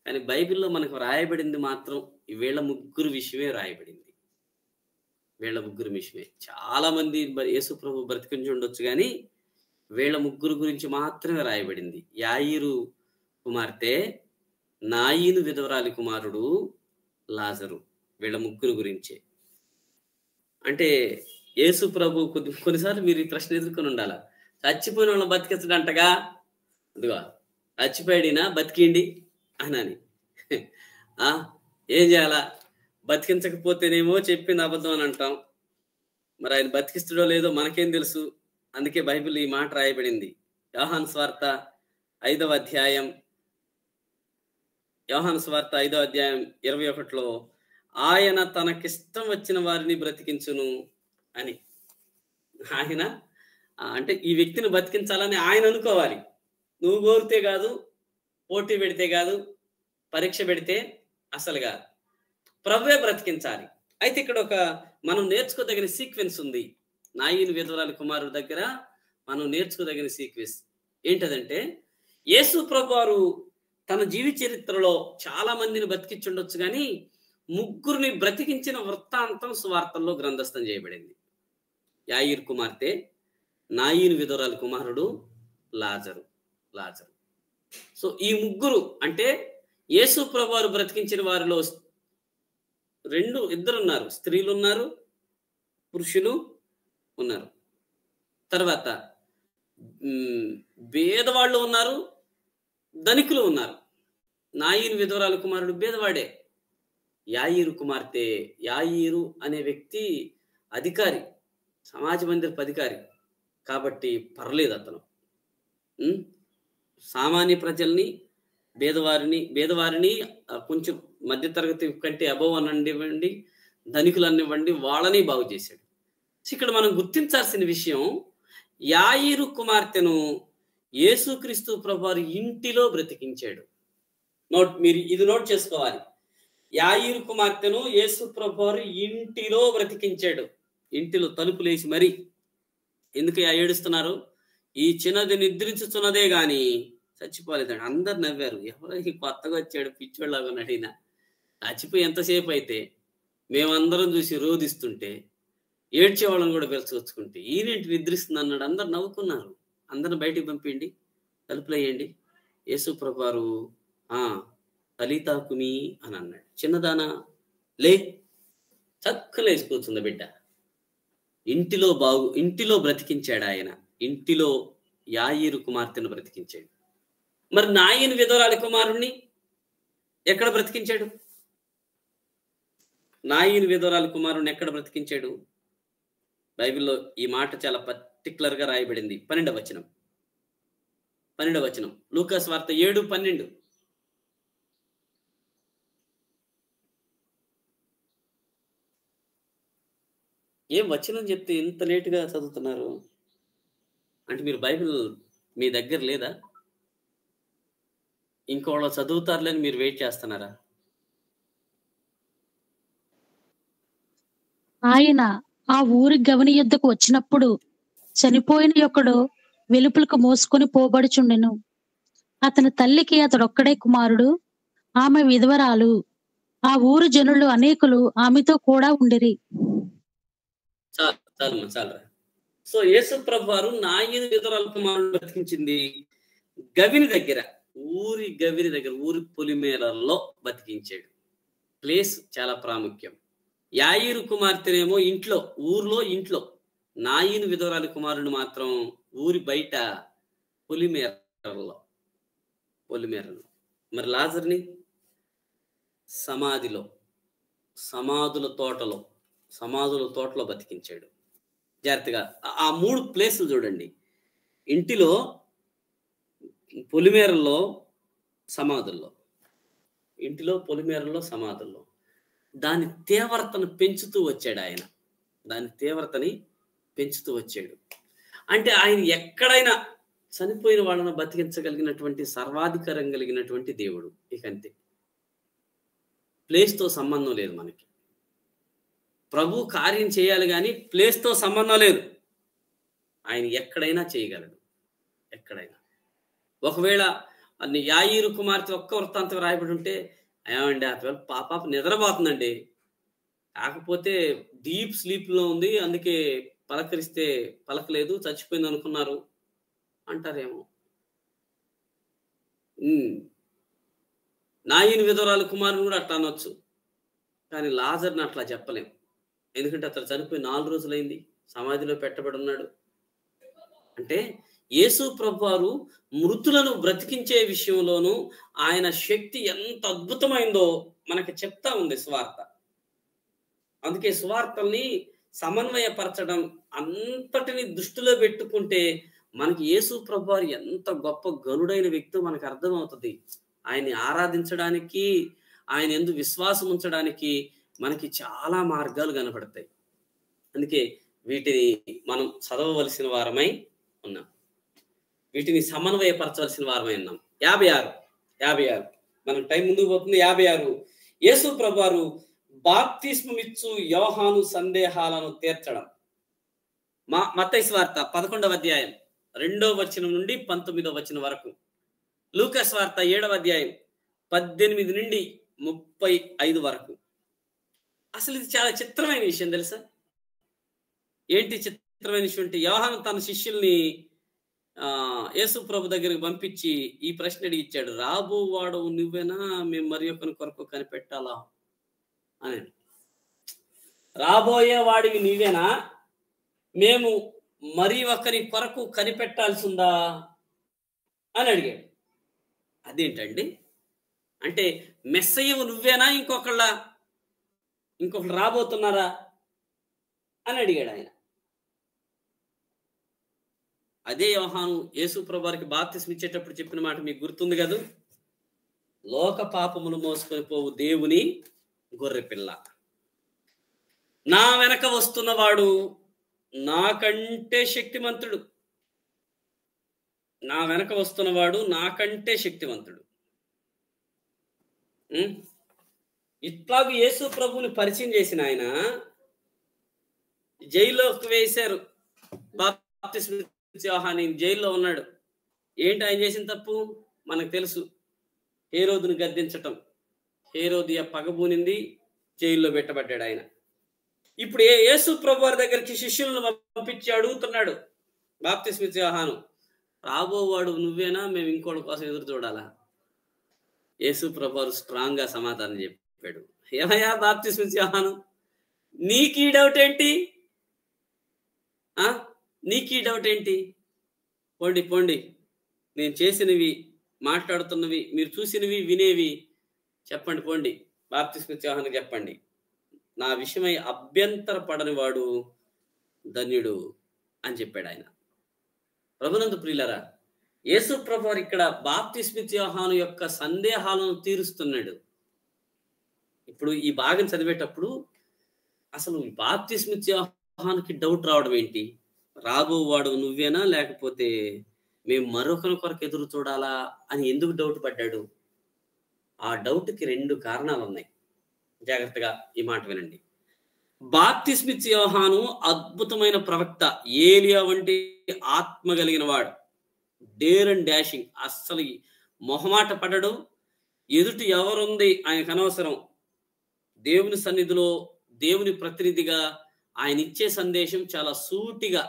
కానీ బైబిల్లో మనకు రాయబడింది మాత్రం వీళ్ళ ముగ్గురు విషయమే రాయబడింది. వీళ్ళ ముగ్గురు విషయమే. చాలా మంది యేసు ప్రభు బ్రతికించి ఉండొచ్చు, కానీ వీళ్ళ ముగ్గురు గురించి మాత్రమే రాయబడింది. యాయీరు కుమార్తె, నాయీను విధవరాలి కుమారుడు లాజరు, వీళ్ళ ముగ్గురు గురించే. అంటే యేసు ప్రభు కొన్నిసార్లు మీరు ఈ ప్రశ్న ఎదుర్కొని ఉండాలా, చచ్చిపోయిన వాళ్ళని బతికించడంటగా, అదిగో చచ్చిపోయాడినా బతికిండి అని ఏం చేయాలా? బతికించకపోతేనేమో చెప్పింది అబద్ధం అని అంటాం. మరి ఆయన బతికిస్తాడో లేదో మనకేం తెలుసు? అందుకే బైబిల్ ఈ మాట రాయబడింది. యోహాను స్వార్త 5వ అధ్యాయం 21లో ఆయన తనకిష్టం వచ్చిన వారిని బ్రతికించును అని. ఆయన అంటే ఈ వ్యక్తిని బతికించాలని ఆయన అనుకోవాలి. నువ్వు కోరితే కాదు, పోటీ పెడితే కాదు, పరీక్ష పెడితే అసలు కాదు, ప్రభువే బ్రతికించాలి. అయితే ఇక్కడ ఒక మనం నేర్చుకోదగిన సీక్వెన్స్ ఉంది. నాయీను విధవరాలి కుమారుడు దగ్గర మనం నేర్చుకోదగిన సీక్వెన్స్ ఏంటదంటే, యేసు ప్రభు వారు తన జీవిత చరిత్రలో చాలా మందిని బతికించుండొచ్చు, కానీ ముగ్గురిని బ్రతికించిన వృత్తాంతం సువార్తల్లో గ్రంథస్థం చేయబడింది. యాయీరు కుమార్తె, నాయీను విధవరాలి కుమారుడు లాజరు. సో ఈ ముగ్గురు అంటే యేసు ప్రభు వారు బ్రతికించిన వారిలో ఇద్దరు ఉన్నారు, స్త్రీలు ఉన్నారు, పురుషులు ఉన్నారు. తర్వాత పేదవాళ్ళు ఉన్నారు, ధనికులు ఉన్నారు. నాయీను విధవరాలి కుమారుడు పేదవాడే. యాయీరు కుమార్తె, యాయీరు అనే వ్యక్తి అధికారి, సమాజ మందిరపు అధికారి కాబట్టి పర్లేదు. అతను సామాన్య ప్రజల్ని, పేదవారిని కొంచెం మధ్యతరగతి కంటే అబోవ్ అనివ్వండి, ధనికులు అనివ్వండి, వాళ్ళని బాగు చేశాడు. ఇక్కడ మనం గుర్తించాల్సిన విషయం, యాయీరు కుమార్తెను యేసుక్రీస్తు ప్రభువారు ఇంటిలో బ్రతికించాడు. మీరు ఇది నోట్ చేసుకోవాలి. యాయీరు కుమార్తెను యేసు ప్రభువారు ఇంటిలో బ్రతికించాడు. ఇంటిలో తలుపులేసి మరి. ఎందుకు ఏడుస్తున్నారు? ఈ చిన్నది నిద్రించుతున్నదే గాని చచ్చిపోలేదండి. అందరు నవ్వారు. ఎవరో కొత్తగా వచ్చాడు, పిచ్చోళ్ళగా నడినా. చచ్చిపోయి ఎంతసేపు అయితే మేమందరం చూసి రోధిస్తుంటే, ఏడ్చేవాళ్ళని కూడా పిలుచుకొచ్చుకుంటే ఈయనేంటి నిద్రిస్తుంది అన్నాడు. అందరు నవ్వుకున్నారు. అందరిని బయటికి పంపిండి, తలుపులు వేయండి. యేసు ప్రభువారు తలీతాకుమి అని అన్నాడు. చిన్నదానా లే, చక్కగా లేచి కూర్చుంది బిడ్డ. ఇంటిలో బ్రతికించాడు ఆయన. ఇంటిలో యాయీరు కుమార్తెను బ్రతికించాడు. మరి నాయీను విధవరాలి కుమారుణ్ణి ఎక్కడ బ్రతికించాడు? నాయీను విధవరాలి కుమారుణ్ణి ఎక్కడ బ్రతికించాడు? బైబిల్లో ఈ మాట చాలా పర్టికులర్ గా రాయబడింది. 12వ వచనం లూకాసు వార్త 7:12. ఏం వచనం చెప్తే ఇంత లేటుగా చదువుతున్నారు అంటే మీరు బైబిల్ మీ దగ్గర లేదా? ఇంకోళ్ళు చదువుతారులేని మీరు వెయిట్ చేస్తున్నారా? ఆయన ఆ ఊరి గవని యొద్దకు వచ్చినప్పుడు చనిపోయిన ఒకడు వెలుపలకు మోసుకొని పోబడుచుండెను. అతని తల్లికి అతడొక్కడే కుమారుడు, ఆమె విధవరాలు. ఆ ఊరు జనులు అనేకులు ఆమెతో కూడా ఉండిరి. చాలు. సో యేసు ప్రభు వారు నాయీను విధవరాలి కుమారుడు బ్రతికించింది గవిని దగ్గర, ఊరి పొలిమేరల్లో బతికించాడు. ప్లేస్ చాలా ప్రాముఖ్యం. యాయీరు కుమార్తెనేమో ఊర్లో. నాయీను విధవరాలి కుమారుడు మాత్రం ఊరి బయట పొలిమేరలో. మరి లాజర్ని సమాధుల తోటలో బతికించాడు. జాగ్రత్తగా ఆ 3 ప్లేసులు చూడండి. ఇంటిలో, పొలిమేరల్లో, సమాధుల్లో. ఇంటిలో, పొలిమేరల్లో, సమాధుల్లో. దాని తీవ్రతను పెంచుతూ వచ్చాడు ఆయన. అంటే ఆయన ఎక్కడైనా చనిపోయిన వాళ్ళను బతికించగలిగినటువంటి సర్వాధికారం కలిగినటువంటి దేవుడు. ఇకంతే. ప్లేస్తో సంబంధం లేదు మనకి. ప్రభు కార్యం చేయాలి కానీ ప్లేస్తో సంబంధం లేదు. ఆయన ఎక్కడైనా చేయగలడు. ఎక్కడైనా. ఒకవేళ యాయీరు కుమార్తె ఒక్క వృత్తాంతం రాయబడి ఉంటే, ఏమండి ఆ పాప నిద్రపోతుందండి, కాకపోతే డీప్ స్లీప్లో ఉంది, అందుకే పలకరిస్తే పలకలేదు, చచ్చిపోయింది అనుకున్నారు అంటారేమో. నాయని విధవరాలు కుమారుని కూడా అట్లా అనొచ్చు. కానీ లాజర్ని అట్లా చెప్పలేం. ఎందుకంటే అతను చనిపోయి 4 రోజులైంది, సమాధిలో పెట్టబడి ఉన్నాడు. అంటే యేసు ప్రభువారు మృతులను బ్రతికించే విషయంలోనూ ఆయన శక్తి ఎంత అద్భుతమైందో మనకి చెప్తా ఉంది సువార్త. అందుకే సువార్తల్ని సమన్వయపరచడం, అంతటిని దృష్టిలో పెట్టుకుంటే మనకి యేసు ప్రభువారు ఎంత గొప్ప గనుడైన వ్యక్తో మనకు అర్థమవుతుంది. ఆయన్ని ఆరాధించడానికి, ఆయన యందు విశ్వాసం ఉంచడానికి మనకి చాలా మార్గాలు కనపడతాయి. అందుకే వీటిని మనం చదవవలసిన వారమై ఉన్నాం. వీటిని సమన్వయపరచవలసిన వారమై ఉన్నాం. 56 మనం టైం ముందుకు పోతుంది. 56 యేసు ప్రభువారు బాప్తిస్మమిచ్చు యోహాను సందేహాలను తీర్చడం. మత్తయి సువార్త 11వ అధ్యాయం 2వ వచనం నుండి 19వ వచనం వరకు. లూకా సువార్త 7వ అధ్యాయం 18 నుండి 35 వరకు. అసలు ఇది చాలా చిత్రమైన విషయం తెలుసా? ఏంటి చిత్రమైన విషయం అంటే, యోహాను తన శిష్యుల్ని యేసు ప్రభు దగ్గరికి పంపించి ఈ ప్రశ్న అడిగిచ్చాడు, రాబోవాడు నువ్వేనా, మేము మరి ఒకరి కొరకు కనిపెట్టాలా అని. రాబోయే వాడివి నీవేనా, మేము మరి ఒకరి కొరకు కనిపెట్టాల్సి ఉందా అని అడిగాడు. అదేంటండి అంటే, మెస్సయ్యవు నువ్వేనా, ఇంకొకళ్ళు రాబోతున్నారా అని అడిగాడు ఆయన. అదే యోహాను యేసు ప్రభువారికి బాప్తిస్మం ఇచ్చేటప్పుడు చెప్పిన మాట మీకు గుర్తుంది కదా, లోక పాపములు మోసుకొని పోవు దేవుని గొర్రెపిల్ల, నా వెనక వస్తున్నవాడు నాకంటే శక్తిమంతుడు, ఇట్లాగూ యేసు ప్రభుని పరిచయం చేసిన ఆయన జైల్లోకి వేశారు. బాప్తిస్మం యోహాను జైల్లో ఉన్నాడు. ఏంటి ఆయన చేసిన తప్పు మనకు తెలుసు, హేరోదును గద్దించటం. హేరోదియ పగబూనింది, జైల్లో పెట్టబడ్డాడు ఆయన. ఇప్పుడు యేసు ప్రభు వారి దగ్గరికి శిష్యులను పంపించి అడుగుతున్నాడు బాప్తిస్మం యోహాను, రాబోవాడు నువ్వేనా, మేము ఇంకోటి కోసం ఎదురు చూడాలా? యేసు ప్రభు వారు స్ట్రాంగ్ గా సమాధానం చెప్పాడు, ఏమయ్యా బాప్తిస్మం యోహాను, నీకీ డౌట్ ఏంటి? పోండి, నేను చేసినవి, మాట్లాడుతున్నవి, మీరు చూసినవి, వినేవి చెప్పండి, పోండి, బాప్తిస్మం యోహాను చెప్పండి, నా విషయమై అభ్యంతర పడని వాడు ధన్యుడు అని చెప్పాడు ఆయన. ప్రభునందు ప్రియులారా, యేసు ప్రభువారు ఇక్కడ బాప్తిస్మం యోహాను యొక్క సందేహాలను తీరుస్తున్నాడు. ఇప్పుడు ఈ భాగం చదివేటప్పుడు అసలు బాప్తిస్మం యోహానుకి డౌట్ రావడం ఏంటి? రాబోవాడు నువ్వేనా, లేకపోతే మేము మరొకరి కొరకు ఎదురు చూడాలా అని ఎందుకు డౌట్ పడ్డాడు? ఆ డౌట్కి 2 కారణాలు ఉన్నాయి. జాగ్రత్తగా ఈ మాట వినండి. బాప్తిస్మం యోహాను అద్భుతమైన ప్రవక్త, ఏలియా వంటి ఆత్మ కలిగిన వాడు, డేర్ అండ్ డాషింగ్, అస్సలు మొహమాట పడడు. ఎదుటి ఎవరుంది ఆయనకు అనవసరం. దేవుని సన్నిధిలో దేవుని ప్రతినిధిగా ఆయన ఇచ్చే సందేశం చాలా సూటిగా